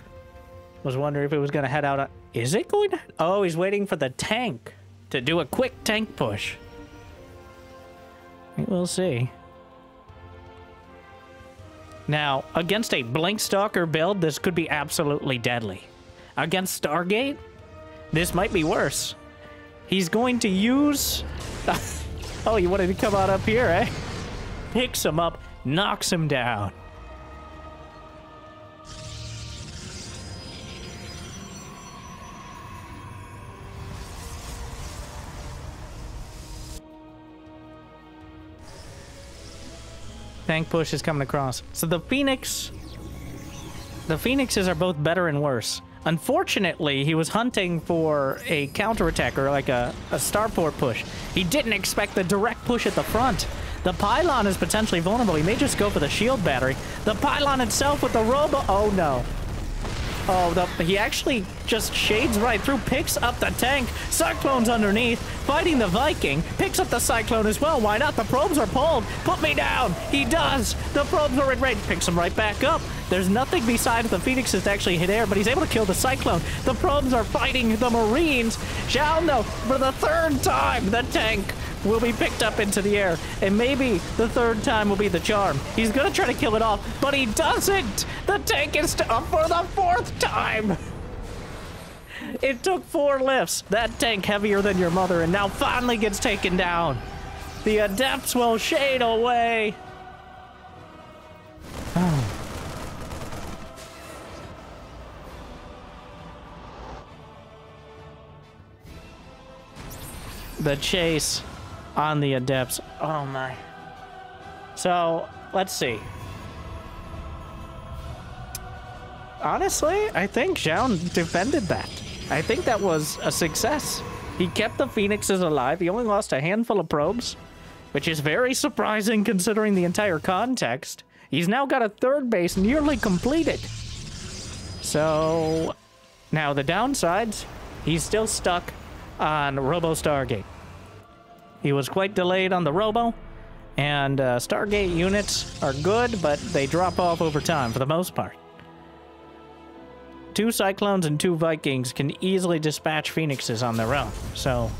Was wondering if it was going to head out. Is it going to? Oh, he's waiting for the tank to do a quick tank push. We'll see. Now, against a Blink Stalker build, this could be absolutely deadly. Against Stargate, this might be worse. He's going to use... Oh, you wanted to come on up here, eh? Picks him up, knocks him down. Tank push is coming across. So the Phoenixes are both better and worse. Unfortunately, he was hunting for a counterattack or like a starport push. He didn't expect the direct push at the front. The pylon is potentially vulnerable. He may just go for the shield battery. The pylon itself with the robo... Oh, no. Oh, he actually just shades right through, picks up the tank. Cyclone's underneath, fighting the Viking. Picks up the Cyclone as well. Why not? The probes are pulled. Put me down. He does. The probes are in range. Picks him right back up. There's nothing besides the Phoenixes to actually hit air, but he's able to kill the Cyclone. The probes are fighting the Marines. Zoun, though, for the 3rd time, the tank will be picked up into the air, and maybe the third time will be the charm. He's gonna try to kill it off, but he doesn't! The tank is up for the fourth time! It took 4 lifts. That tank heavier than your mother, and now finally gets taken down. The adepts will shade away. The chase on the adepts. Oh my. So, let's see. Honestly, I think Zoun defended that. I think that was a success. He kept the Phoenixes alive. He only lost a handful of probes, which is very surprising considering the entire context. He's now got a third base nearly completed. So, now the downsides, he's still stuck on Robo Stargate. He was quite delayed on the Robo, and Stargate units are good, but they drop off over time for the most part. 2 Cyclones and 2 Vikings can easily dispatch Phoenixes on their own, so...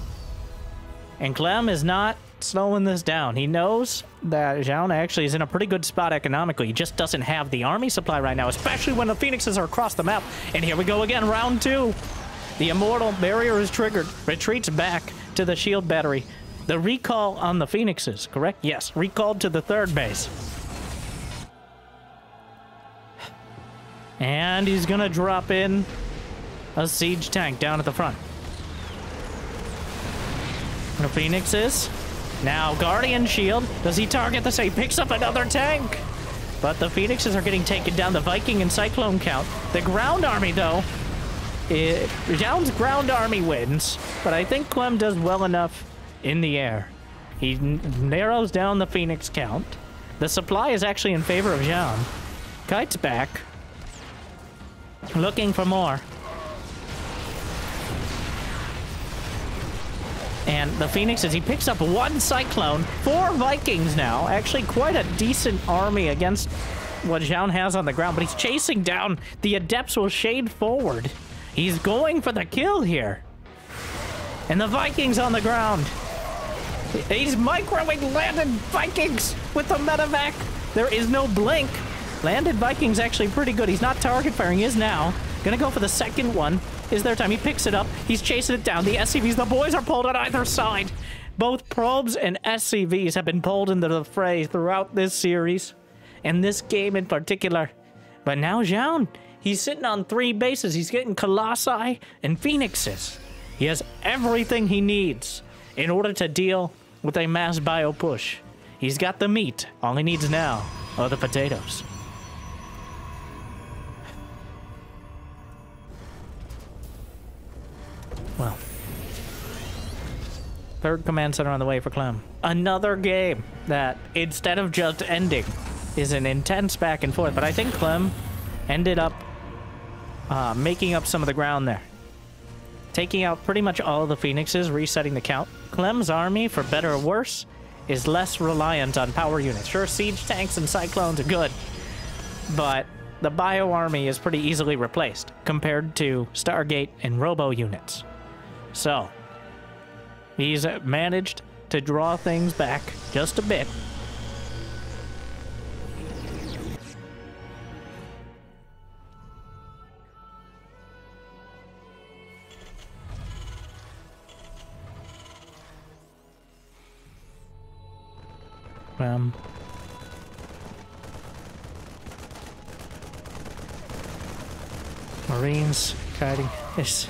And Clem is not slowing this down. He knows that Zoun actually is in a pretty good spot economically. He just doesn't have the army supply right now, especially when the Phoenixes are across the map. And here we go again, round 2. The Immortal Barrier is triggered, retreats back to the shield battery. The recall on the Phoenixes, correct? Yes, recalled to the third base. And he's gonna drop in a siege tank down at the front. The Phoenixes. Now, Guardian Shield. Does he target the same? Picks up another tank. But the Phoenixes are getting taken down. The Viking and Cyclone count. The ground army, though. Zoun's ground army wins. But I think Clem does well enough in the air. He narrows down the Phoenix count. The supply is actually in favor of Zoun. Kite's back. Looking for more. And the Phoenixes, he picks up 1 Cyclone, 4 Vikings now. Actually, quite a decent army against what Zoun has on the ground, but he's chasing down. The Adepts will shade forward. He's going for the kill here. And the Vikings on the ground. He's microwing landed Vikings with the medevac. There is no blink. Landed Viking's actually pretty good. He's not target firing, he is now. Gonna go for the second one. Is there time? He picks it up. He's chasing it down. The SCVs, the boys are pulled on either side. Both probes and SCVs have been pulled into the fray throughout this series. And this game in particular. But now Zoun, he's sitting on 3 bases. He's getting Colossi and Phoenixes. He has everything he needs in order to deal with a mass bio push. He's got the meat. All he needs now are the potatoes. Well, 3rd command center on the way for Clem. Another game that, instead of just ending, is an intense back and forth. But I think Clem ended up making up some of the ground there. Taking out pretty much all of the Phoenixes, resetting the count. Clem's army, for better or worse, is less reliant on power units. Sure, siege tanks and cyclones are good, but the bio army is pretty easily replaced compared to Stargate and Robo units. So, he's managed to draw things back just a bit. Marines kiting this.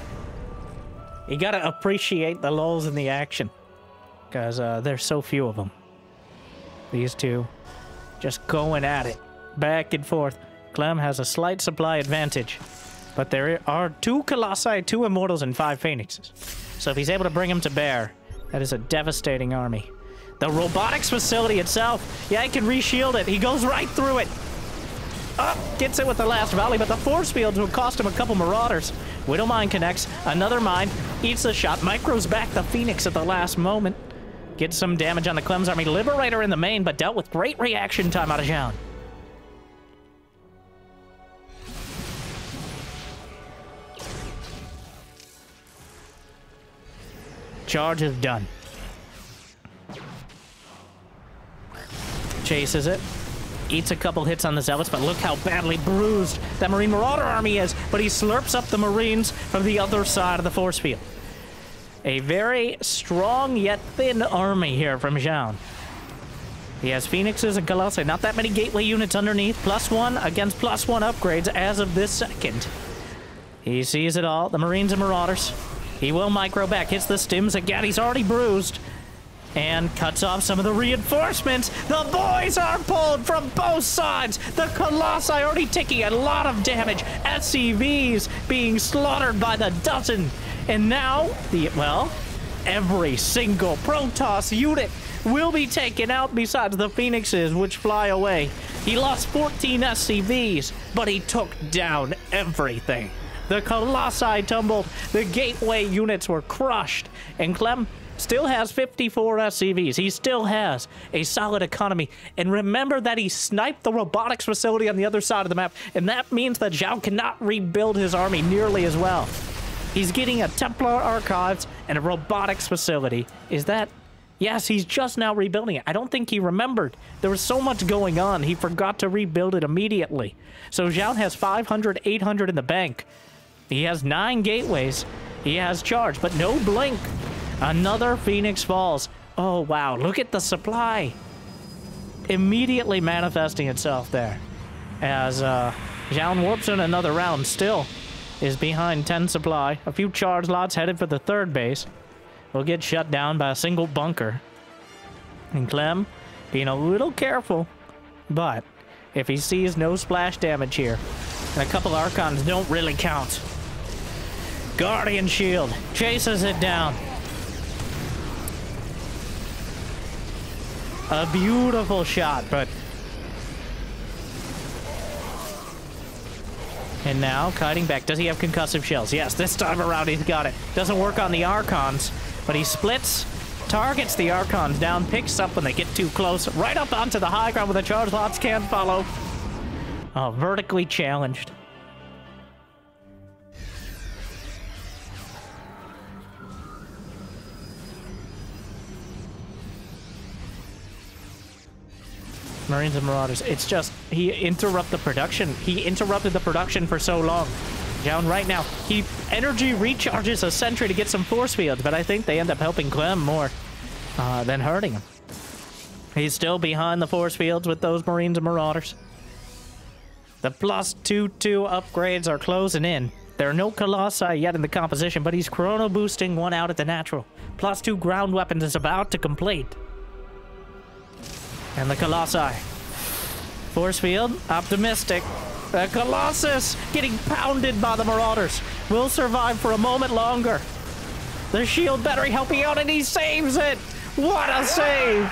You gotta appreciate the lulls in the action, because there's so few of them. These two just going at it, back and forth. Clem has a slight supply advantage, but there are 2 Colossi, 2 Immortals, and 5 Phoenixes. So if he's able to bring them to bear, that is a devastating army. The robotics facility itself, yeah, he can re-shield it. He goes right through it. Up, gets it with the last volley, but the force fields will cost him a couple Marauders. Widow Mine connects, another mine, eats the shot, micros back the Phoenix at the last moment. Gets some damage on the Clem's army. Liberator in the main, but dealt with great reaction time out of Zoun. Charge is done. Chases it. Eats a couple hits on the Zealots, but look how badly bruised that Marine Marauder army is. But he slurps up the Marines from the other side of the force field. A very strong yet thin army here from Zoun. He has Phoenixes and Colossi. Not that many gateway units underneath. +1 against +1 upgrades as of this second. He sees it all. The Marines and Marauders. He will micro back. Hits the stims again. He's already bruised. And cuts off some of the reinforcements. The boys are pulled from both sides. The Colossi already taking a lot of damage. SCVs being slaughtered by the dozen. And now, every single Protoss unit will be taken out besides the Phoenixes, which fly away. He lost 14 SCVs, but he took down everything. The Colossi tumbled. The gateway units were crushed. And Clem still has 54 SCVs. He still has a solid economy. And remember that he sniped the robotics facility on the other side of the map. And that means that Zoun cannot rebuild his army nearly as well. He's getting a Templar Archives and a robotics facility. Is that... Yes, he's just now rebuilding it. I don't think he remembered. There was so much going on, he forgot to rebuild it immediately. So Zoun has 500, 800 in the bank. He has 9 gateways. He has charge, but no blink. Another Phoenix falls. Oh, wow. Look at the supply. Immediately manifesting itself there. As Zoun warps in another round, still is behind 10 supply. A few charge lots headed for the 3rd base. Will get shut down by a single bunker. And Clem being a little careful. But if he sees no splash damage here, and a couple Archons don't really count. Guardian Shield chases it down. A beautiful shot, but... And now, kiting back. Does he have concussive shells? Yes, this time around he's got it. Doesn't work on the Archons, but he splits, targets the Archons down, picks up when they get too close, right up onto the high ground where the charge lots can't follow. Oh, vertically challenged. Marines and Marauders. It's just, he interrupted the production. He interrupted the production for so long. Zoun right now, he energy recharges a sentry to get some force fields, but I think they end up helping Clem more than hurting him. He's still behind the force fields with those Marines and Marauders. The +2/2 upgrades are closing in. There are no Colossi yet in the composition, but he's chrono boosting one out at the natural. +2 ground weapons is about to complete. And the Colossi. Force field, optimistic. The Colossus getting pounded by the Marauders. Will survive for a moment longer. The shield battery helping out, and he saves it! What a save!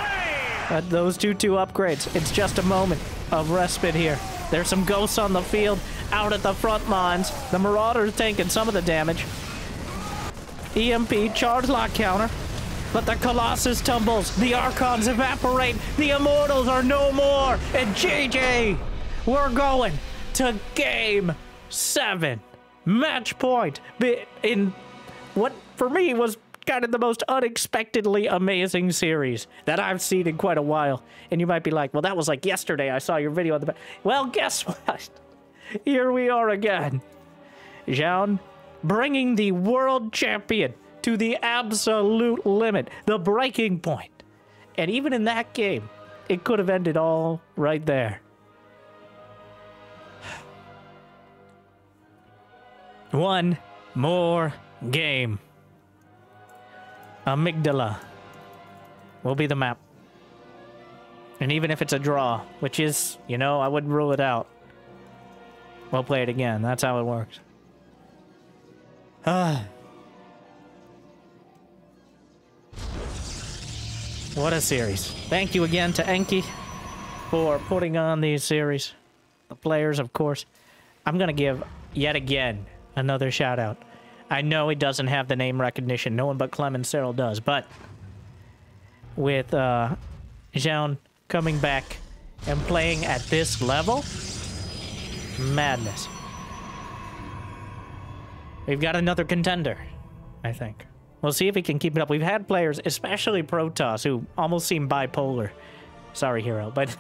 At those 2/2 upgrades, it's just a moment of respite here. There's some ghosts on the field, out at the front lines. The Marauders taking some of the damage. EMP, charge lock counter. But the Colossus tumbles, the Archons evaporate, the Immortals are no more, and GG! We're going to Game 7. Match point in what, for me, was kind of the most unexpectedly amazing series that I've seen in quite a while. And you might be like, well, that was like yesterday, I saw your video on the back. Well, guess what? Here we are again. Zoun bringing the world champion to the absolute limit, the breaking point. And even in that game, it could have ended all right there. One more game. Amygdala will be the map. And even if it's a draw, which is, you know, I wouldn't rule it out, we'll play it again. That's how it works. What a series. Thank you again to Enki for putting on these series. The players, of course. I'm going to give, yet again, another shout out. I know he doesn't have the name recognition. No one but Clem and Cyril does. But with Zoun coming back and playing at this level, madness. We've got another contender, I think. We'll see if he can keep it up. We've had players, especially Protoss, who almost seem bipolar. Sorry, hero, but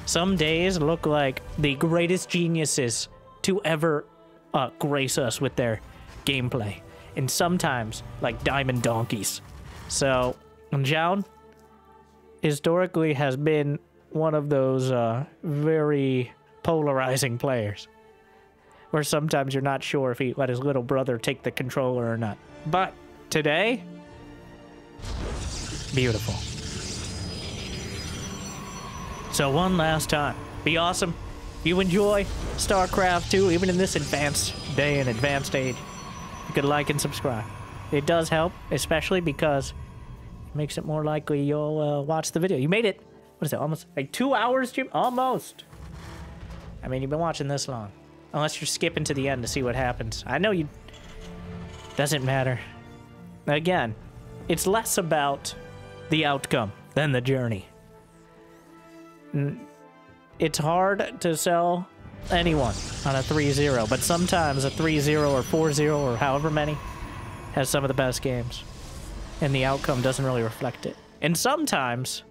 some days look like the greatest geniuses to ever grace us with their gameplay. And sometimes, like diamond donkeys. So, Zoun historically has been one of those very polarizing players. Where sometimes you're not sure if he let his little brother take the controller or not. But today, beautiful. So one last time, be awesome. You enjoy StarCraft 2, even in this advanced day and advanced age. You could like and subscribe. It does help, especially because it makes it more likely you'll watch the video. You made it, what is it, almost like 2 hours, Jim? Almost. I mean, you've been watching this long. Unless you're skipping to the end to see what happens. I know you... Doesn't matter. Again, it's less about the outcome than the journey. It's hard to sell anyone on a 3-0, but sometimes a 3-0 or 4-0 or however many has some of the best games. And the outcome doesn't really reflect it. And sometimes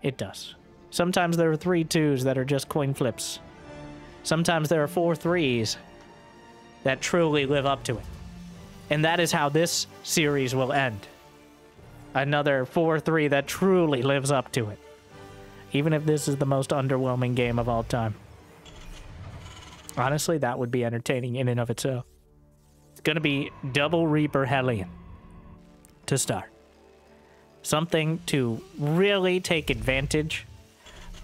it does. Sometimes there are 3-2s that are just coin flips. Sometimes there are 4-3s that truly live up to it. And that is how this series will end. Another 4-3 that truly lives up to it. Even if this is the most underwhelming game of all time. Honestly, that would be entertaining in and of itself. It's going to be double Reaper Hellion to start. Something to really take advantage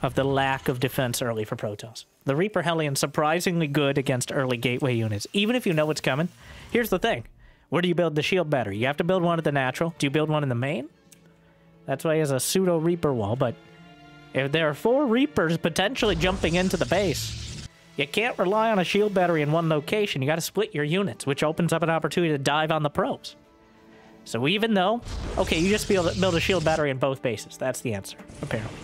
of the lack of defense early for Protoss. The Reaper Hellion surprisingly good against early gateway units, even if you know what's coming. Here's the thing. Where do you build the shield battery? You have to build one at the natural. Do you build one in the main? That's why he has a pseudo Reaper wall, but if there are 4 Reapers potentially jumping into the base, you can't rely on a shield battery in one location. You got to split your units, which opens up an opportunity to dive on the probes. So even though, okay, you just build a shield battery in both bases. That's the answer, apparently.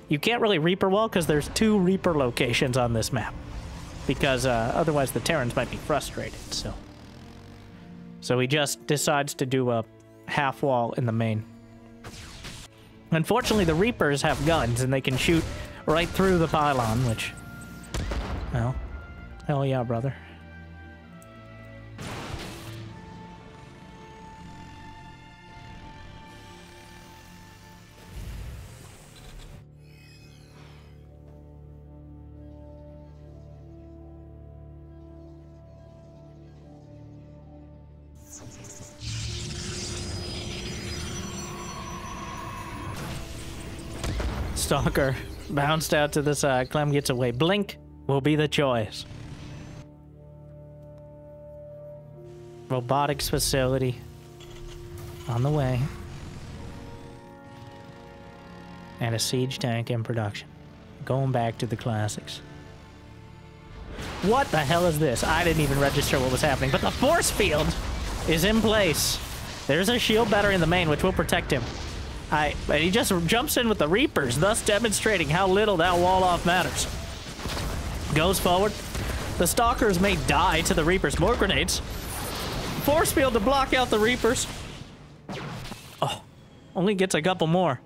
You can't really Reaper wall because there's 2 Reaper locations on this map. Because otherwise the Terrans might be frustrated, so he just decides to do a half wall in the main. Unfortunately, the Reapers have guns and they can shoot right through the pylon, which, well, hell yeah, brother. Stalker bounced out to the side. Clem gets away. Blink will be the choice. Robotics facility on the way. And a siege tank in production. Going back to the classics. What the hell is this? I didn't even register what was happening, but the force field is in place. There's a shield battery in the main, which will protect him. And he just jumps in with the Reapers, thus demonstrating how little that wall off matters. Goes forward. The Stalkers may die to the Reapers. More grenades. Force field to block out the Reapers. Oh, only gets a couple more.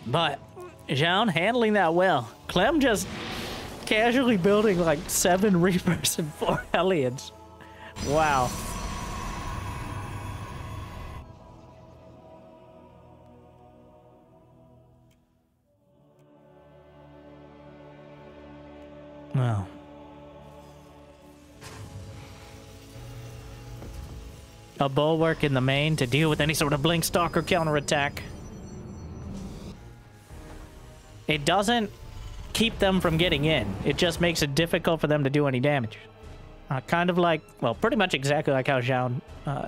But Zoun handling that well. Clem just casually building like 7 Reapers and 4 Hellions. Wow. Well, a bulwark in the main to deal with any sort of Blink Stalker counterattack. It doesn't keep them from getting in. It just makes it difficult for them to do any damage. Kind of like, well, pretty much exactly like how Zoun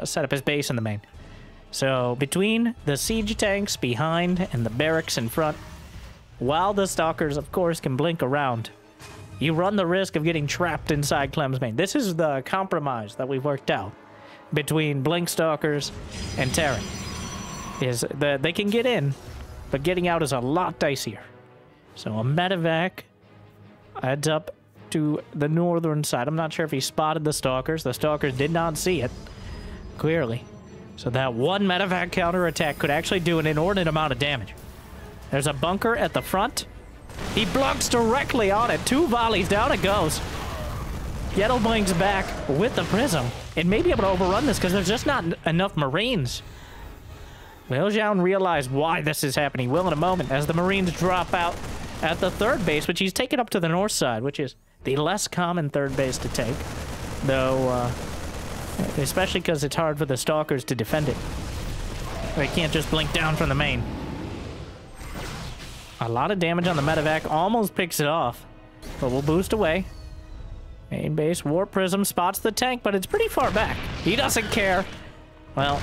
set up his base in the main. So between the siege tanks behind and the barracks in front, while the Stalkers, of course, can blink around, you run the risk of getting trapped inside Clem's main. This is the compromise that we've worked out between Blink Stalkers and Terran. Is that they can get in, but getting out is a lot dicier. So a medevac heads up to the northern side. I'm not sure if he spotted the Stalkers. The Stalkers did not see it, clearly. So that one medevac counterattack could actually do an inordinate amount of damage. There's a bunker at the front. He blocks directly on it. 2 volleys, down it goes. Yettlebling's back with the Prism. And may be able to overrun this because there's just not enough Marines. Will Zoun realize why this is happening? Will in a moment as the Marines drop out at the 3rd base, which he's taken up to the north side, which is the less common 3rd base to take. Though, especially because it's hard for the Stalkers to defend it. They can't just blink down from the main. A lot of damage on the medevac, almost picks it off. But we'll boost away. Main base, Warp Prism spots the tank, but it's pretty far back. He doesn't care. Well,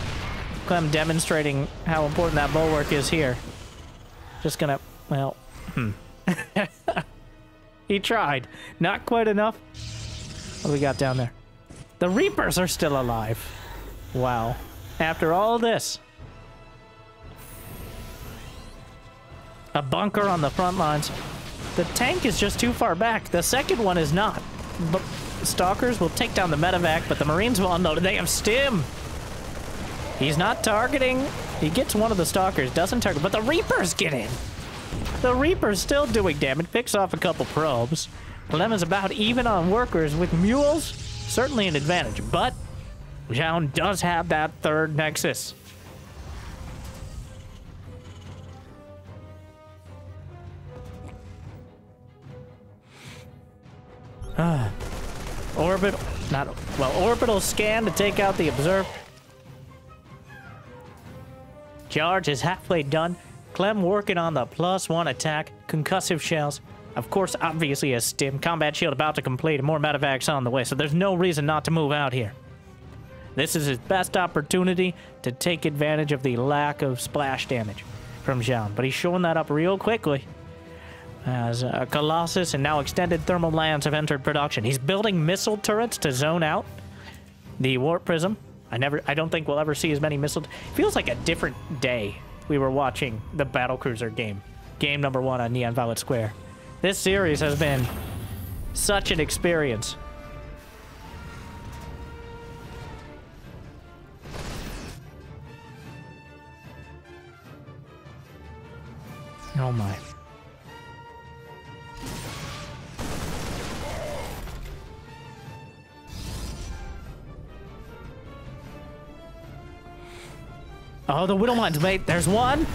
Clem demonstrating how important that bulwark is here. Just gonna, well, He tried. Not quite enough. What do we got down there? The Reapers are still alive. Wow. After all this. A bunker on the front lines. The tank is just too far back. The second one is not. But Stalkers will take down the medevac, but the Marines will unload. They have stim. He's not targeting. He gets one of the Stalkers, doesn't target, but the Reapers get in. The Reaper's still doing damage, picks off a couple probes. Clem is about even on workers with mules. Certainly an advantage, but Zoun does have that 3rd nexus. Orbital scan to take out the observer. Charge is halfway done. Clem working on the +1 attack. Concussive shells. Of course, obviously a stim. Combat shield about to complete. More medevacs on the way, so there's no reason not to move out here. This is his best opportunity to take advantage of the lack of splash damage from Zoun. But he's showing that up real quickly. As Colossus and now extended thermal lands have entered production. He's building missile turrets to zone out the Warp Prism. I don't think we'll ever see as many missiles. Feels like a different day. We were watching the Battlecruiser game. Game number 1 on Neon Violet Square. This series has been such an experience. Oh my. Oh, the Widow Mines, mate. There's one.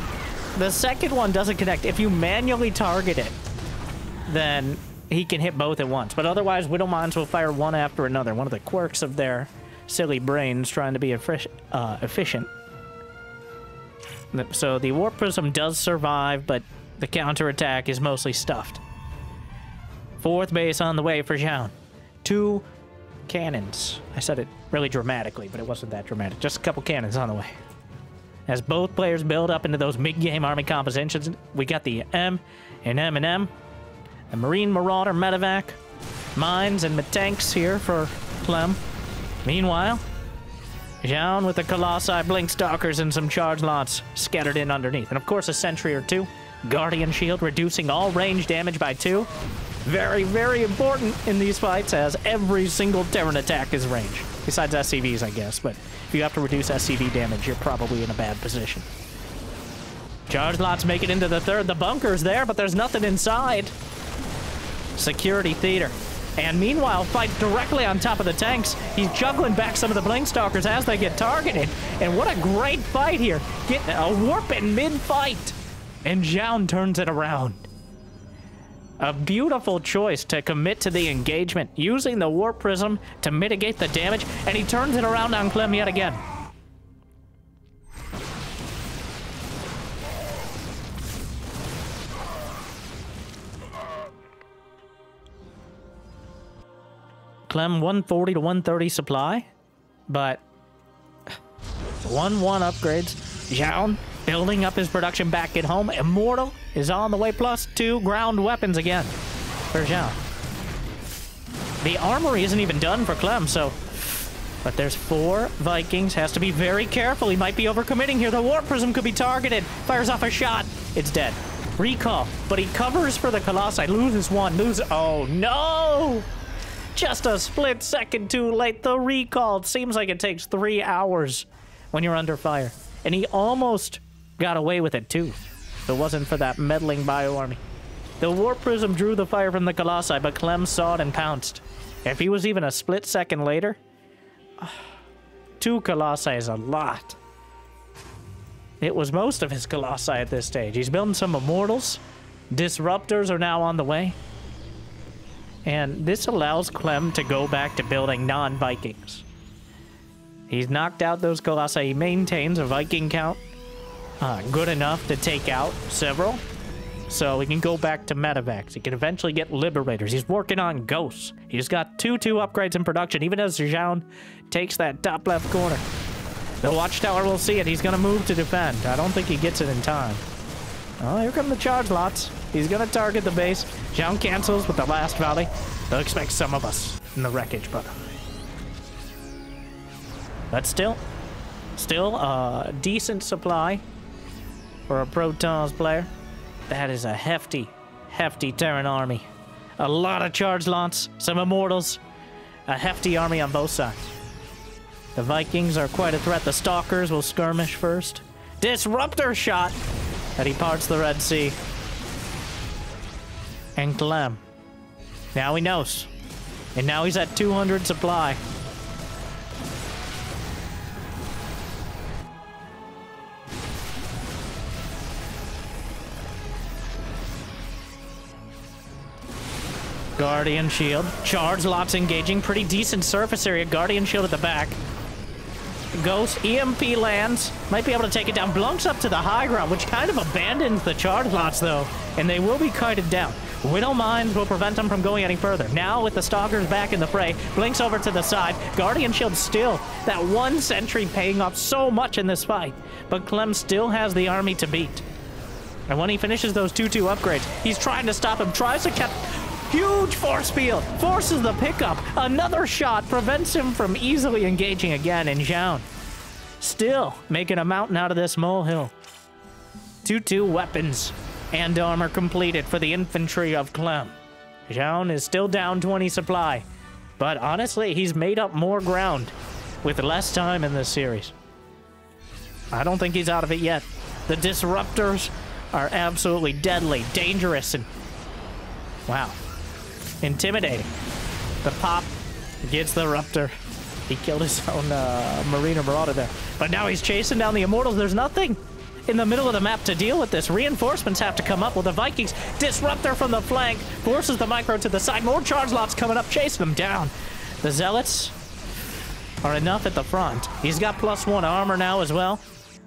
The second one doesn't connect. If you manually target it, then he can hit both at once. But otherwise, Widow Mines will fire one after another. One of the quirks of their silly brains trying to be efficient. So the Warp Prism does survive, but the counterattack is mostly stuffed. 4th base on the way for Zoun. 2 cannons. I said it really dramatically, but it wasn't that dramatic. Just a couple cannons on the way. As both players build up into those mid-game army compositions, we got the M and M&M, the Marine Marauder medevac, mines and tanks here for Clem. Meanwhile, Zoun with the Colossi, Blink Stalkers, and some charge lots scattered in underneath. And of course, a sentry or 2. Guardian Shield reducing all range damage by 2. Very, very important in these fights, as every single Terran attack is range. Besides SCVs, I guess, but if you have to reduce SCV damage, you're probably in a bad position. Charge lots make it into the 3rd. The bunker's there, but there's nothing inside. Security theater. And meanwhile, fight directly on top of the tanks. He's juggling back some of the Blink Stalkers as they get targeted. And what a great fight here. Get a warp in mid-fight. And Zoun turns it around. A beautiful choice to commit to the engagement, using the Warp Prism to mitigate the damage, and he turns it around on Clem yet again. Clem 140 to 130 supply, but 1-1 upgrades. Zoun building up his production back at home. Immortal is on the way, +2 ground weapons again for Zoun. The armory isn't even done for Clem, so... But there's 4 Vikings. Has to be very careful. He might be overcommitting here. The Warp Prism could be targeted. Fires off a shot. It's dead. Recall. But he covers for the Colossi. Loses 1. Oh, no! Just a split second too late. The recall. It seems like it takes 3 hours when you're under fire. And he almost got away with it, too. if it wasn't for that meddling bio army. The Warp Prism drew the fire from the Colossi, but Clem saw it and pounced. If he was even a split second later, 2 Colossi is a lot. It was most of his Colossi at this stage. He's building some Immortals. Disruptors are now on the way. And this allows Clem to go back to building non-Vikings. He's knocked out those Colossi. He maintains a Viking count good enough to take out several. So he can go back to Medevacs. He can eventually get Liberators. He's working on Ghosts. He's got 2-2 upgrades in production, even as Zoun takes that top left corner. The Watchtower will see it. He's going to move to defend. I don't think he gets it in time. Oh, here come the charge lots. He's going to target the base. Zoun cancels with the last volley. They'll expect some of us in the wreckage, brother. But still a decent supply for a Protoss player. That is a hefty Terran army. A lot of charge lots, some Immortals, a hefty army on both sides. The Vikings are quite a threat. The Stalkers will skirmish first. Disruptor shot, and he parts the Red Sea. And Clem. Now he knows. And now he's at 200 supply. Guardian Shield. Charge lots engaging. Pretty decent surface area. Guardian Shield at the back. Ghost. EMP lands. Might be able to take it down. Blunks up to the high ground, which kind of abandons the charge lots, though. And they will be kited down. Widow Mines will prevent them from going any further. Now, with the Stalkers back in the fray, blinks over to the side. Guardian Shield still. That 1 sentry paying off so much in this fight. But Clem still has the army to beat. And when he finishes those 2-2 upgrades, he's trying to stop him. Tries to catch... Huge force field! Forces the pickup. Another shot prevents him from easily engaging again, and Zoun still making a mountain out of this molehill. 2-2 weapons and armor completed for the infantry of Clem. Zoun is still down 20 supply, but honestly, he's made up more ground with less time in this series. I don't think he's out of it yet. The Disruptors are absolutely deadly, dangerous, and wow. Intimidating. The pop gets the Ruptor. He killed his own Mariner Marauder there. But now he's chasing down the Immortals. There's nothing in the middle of the map to deal with this. Reinforcements have to come up. Well, the Vikings, Disruptor from the flank, forces the Micro to the side. More charge lots coming up, chasing them down. The Zealots are enough at the front. He's got +1 armor now as well.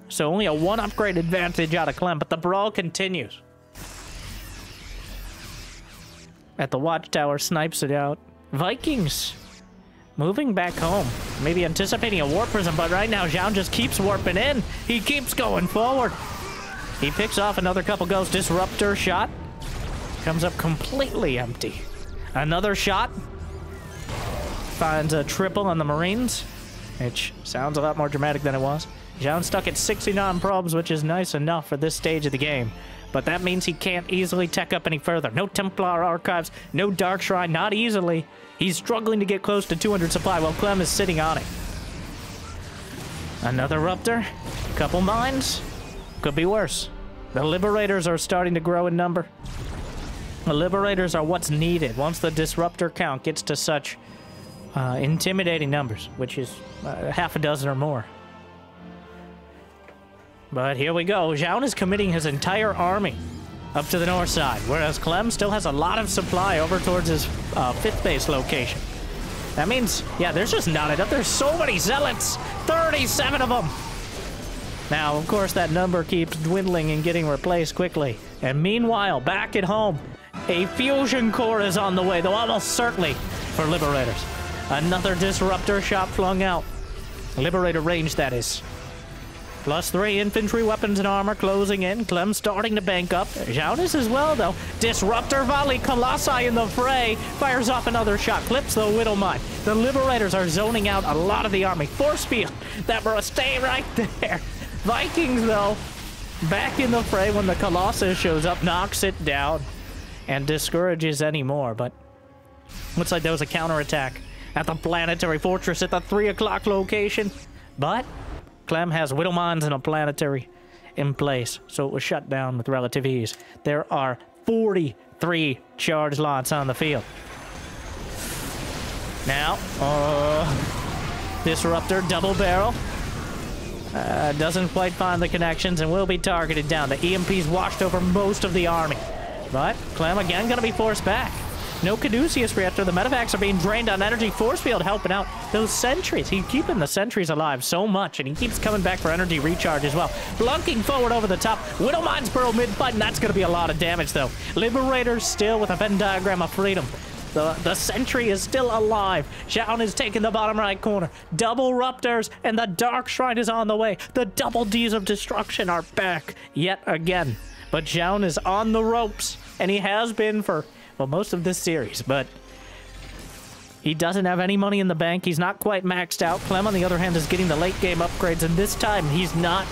So only a 1 upgrade advantage out of Clem, but the brawl continues. At the Watchtower, snipes it out. Vikings moving back home. Maybe anticipating a Warp Prism, but right now Zoun just keeps warping in. He keeps going forward. He picks off another couple Ghost. Disruptor shot. Comes up completely empty. Another shot. Finds a triple on the Marines, which sounds a lot more dramatic than it was. Zoun stuck at 69 probes, which is nice enough for this stage of the game. But that means he can't easily tech up any further. No Templar Archives, no Dark Shrine, not easily. He's struggling to get close to 200 supply while Clem is sitting on it. Another Ruptor, couple mines. Could be worse. The Liberators are starting to grow in number. The Liberators are what's needed once the Disruptor count gets to such intimidating numbers, which is half a dozen or more. But here we go. Zoun is committing his entire army up to the north side, whereas Clem still has a lot of supply over towards his 5th base location. That means, yeah, there's just not enough. There's so many Zealots! 37 of them! Now, of course, that number keeps dwindling and getting replaced quickly. And meanwhile, back at home, a Fusion Core is on the way, though almost certainly for Liberators. Another Disruptor shot flung out. Liberator range, that is. +3 infantry weapons and armor closing in. Clem starting to bank up. Zoun is as well, though. Disruptor volley. Colossi in the fray. Fires off another shot. Clips the Widow Mine. The Liberators are zoning out a lot of the army. Force field. That bro, stay right there. Vikings, though, back in the fray when the Colossus shows up. Knocks it down and discourages any more. But looks like there was a counterattack at the Planetary Fortress at the 3 o'clock location. But Clem has Widow Mines and a Planetary in place, so it was shut down with relative ease. There are 43 charge lots on the field. Now, Disruptor, double barrel. Doesn't quite find the connections and will be targeted down. The EMP's washed over most of the army. But Clem again gonna be forced back. No Caduceus reactor. The medevacs are being drained on energy. Force field helping out. Those sentries. He's keeping the sentries alive so much, and he keeps coming back for energy recharge as well. Blunking forward over the top. Widowmine's burrow mid-fight, and that's going to be a lot of damage, though. Liberator still with a Venn diagram of freedom. The sentry is still alive. Zoun is taking the bottom right corner. Double Ruptors, and the Dark Shrine is on the way. The double Ds of destruction are back yet again. But Zoun is on the ropes, and he has been for... well, most of this series, but he doesn't have any money in the bank. He's not quite maxed out. Clem, on the other hand, is getting the late game upgrades, and this time he's not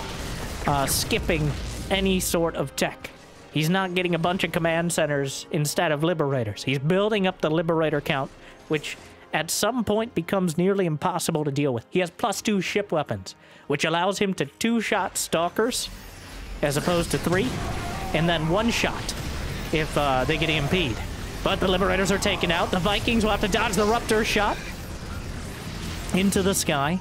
skipping any sort of tech. He's not getting a bunch of command centers instead of liberators. He's building up the liberator count, which at some point becomes nearly impossible to deal with. He has +2 ship weapons, which allows him to 2-shot stalkers as opposed to 3, and then 1-shot if they get EMP'd. But the Liberators are taken out. The Vikings will have to dodge the Ruptor shot into the sky.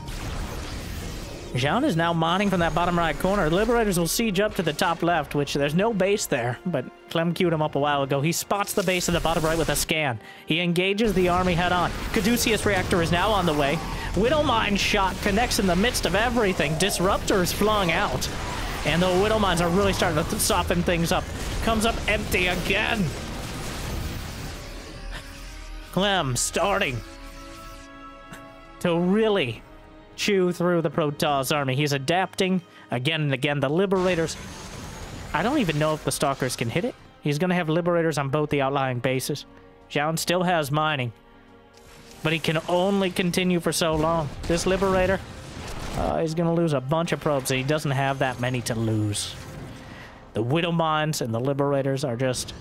Zoun is now mining from that bottom right corner. The Liberators will siege up to the top left, which there's no base there, but Clem queued him up a while ago. He spots the base in the bottom right with a scan. He engages the army head on. Caduceus reactor is now on the way. Widowmine shot connects in the midst of everything. Disruptor is flung out. And the Widowmines are really starting to soften things up. Comes up empty again. Clem starting to really chew through the Protoss army. He's adapting again and again. The Liberators, I don't even know if the Stalkers can hit it. He's going to have Liberators on both the outlying bases. Zoun still has mining, but he can only continue for so long. This Liberator, he's going to lose a bunch of probes, and he doesn't have that many to lose. The Widowmines and the Liberators are just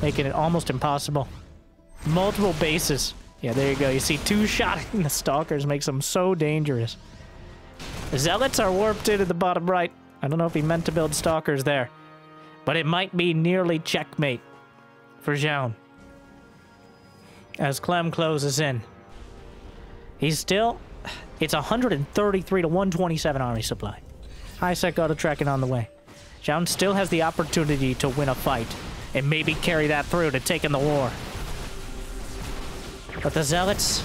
making it almost impossible. Multiple bases. Yeah, there you go. You see 2-shotting the Stalkers makes them so dangerous. The Zealots are warped into the bottom right. I don't know if he meant to build Stalkers there, but it might be nearly checkmate for Zoun as Clem closes in. He's still... it's 133 to 127 army supply. High-sec auto-tracking on the way. Zoun still has the opportunity to win a fight and maybe carry that through to take in the war. But the Zealots...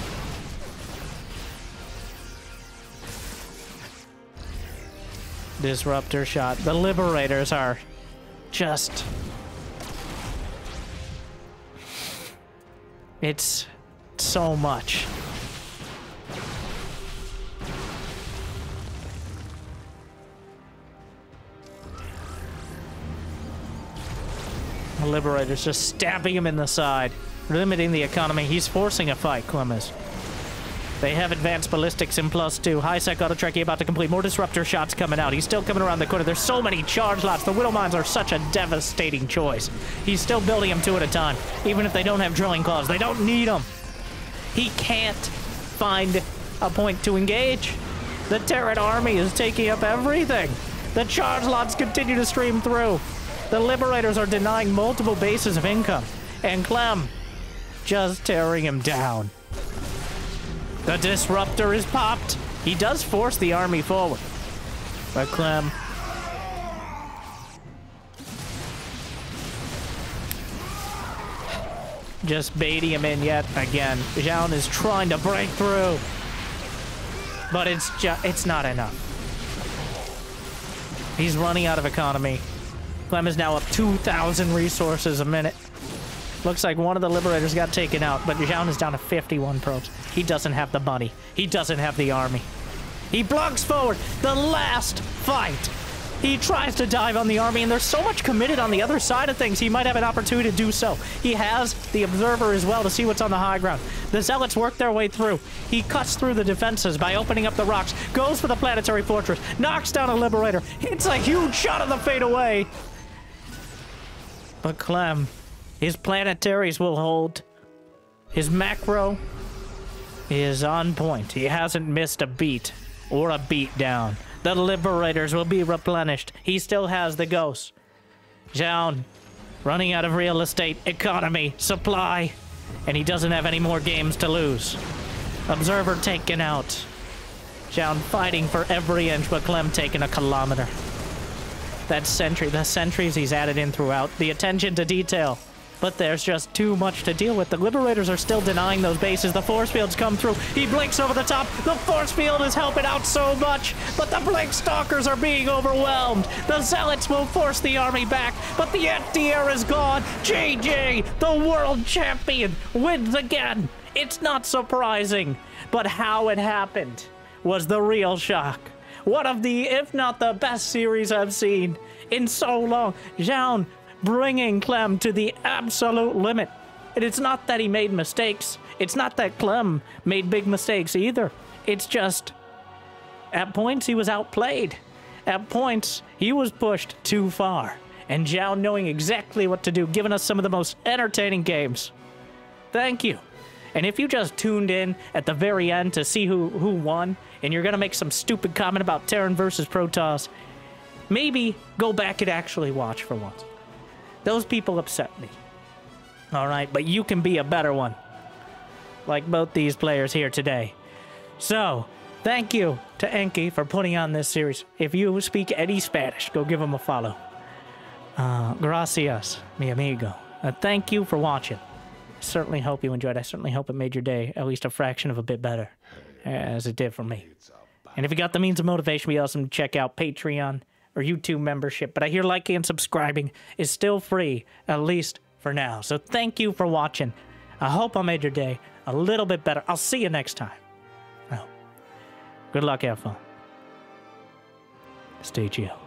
Disruptor shot. The Liberators are just... it's so much. The Liberators just stabbing him in the side. Limiting the economy. He's forcing a fight, Clem is. They have advanced ballistics in +2. High-sec auto-tracking about to complete. More Disruptor shots coming out. He's still coming around the corner. There's so many charge lots. The Widowmines are such a devastating choice. He's still building them 2 at a time. Even if they don't have drilling claws. They don't need them. He can't find a point to engage. The Terran army is taking up everything. The charge lots continue to stream through. The Liberators are denying multiple bases of income. And Clem just tearing him down. The Disruptor is popped. He does force the army forward. But Clem... just baiting him in yet again. Zoun is trying to break through. But it's not enough. He's running out of economy. Clem is now up 2,000 resources a minute. Looks like one of the Liberators got taken out, but Zoun is down to 51 probes. He doesn't have the money. He doesn't have the army. He blunks forward. The last fight. He tries to dive on the army, and there's so much committed on the other side of things, he might have an opportunity to do so. He has the Observer as well to see what's on the high ground. The Zealots work their way through. He cuts through the defenses by opening up the rocks, goes for the Planetary Fortress, knocks down a Liberator, hits a huge shot of the fade away. But Clem... his planetaries will hold. His macro is on point. He hasn't missed a beat. or a beatdown. The Liberators will be replenished. He still has the ghost. Zoun, running out of real estate, economy, supply, and he doesn't have any more games to lose. Observer taken out. Zoun fighting for every inch, but Clem taking a kilometer. That sentry, the sentries he's added in throughout, the attention to detail. But there's just too much to deal with. The Liberators are still denying those bases. The force fields come through. He blinks over the top. The force field is helping out so much. But the Blink Stalkers are being overwhelmed. The Zealots will force the army back. But the anti-air is gone. JJ, the world champion, wins again. It's not surprising. But how it happened was the real shock. One of the, if not the best series I've seen in so long. Zoun bringing Clem to the absolute limit. And it's not that he made mistakes. It's not that Clem made big mistakes either. It's just, at points he was outplayed. At points he was pushed too far. And Zoun knowing exactly what to do, giving us some of the most entertaining games. Thank you. And if you just tuned in at the very end to see who won, and you're gonna make some stupid comment about Terran versus Protoss, maybe go back and actually watch for once. Those people upset me. All right, but you can be a better one. Like both these players here today. So, thank you to Enki for putting on this series. If you speak any Spanish, go give him a follow. Gracias, mi amigo. Thank you for watching. I certainly hope you enjoyed. I certainly hope it made your day at least a fraction of a bit better, as it did for me. And if you got the means of motivation, be awesome to check out Patreon or YouTube membership, but I hear liking and subscribing is still free, at least for now. So thank you for watching. I hope I made your day a little bit better. I'll see you next time. Well, good luck, have fun. Stay chill.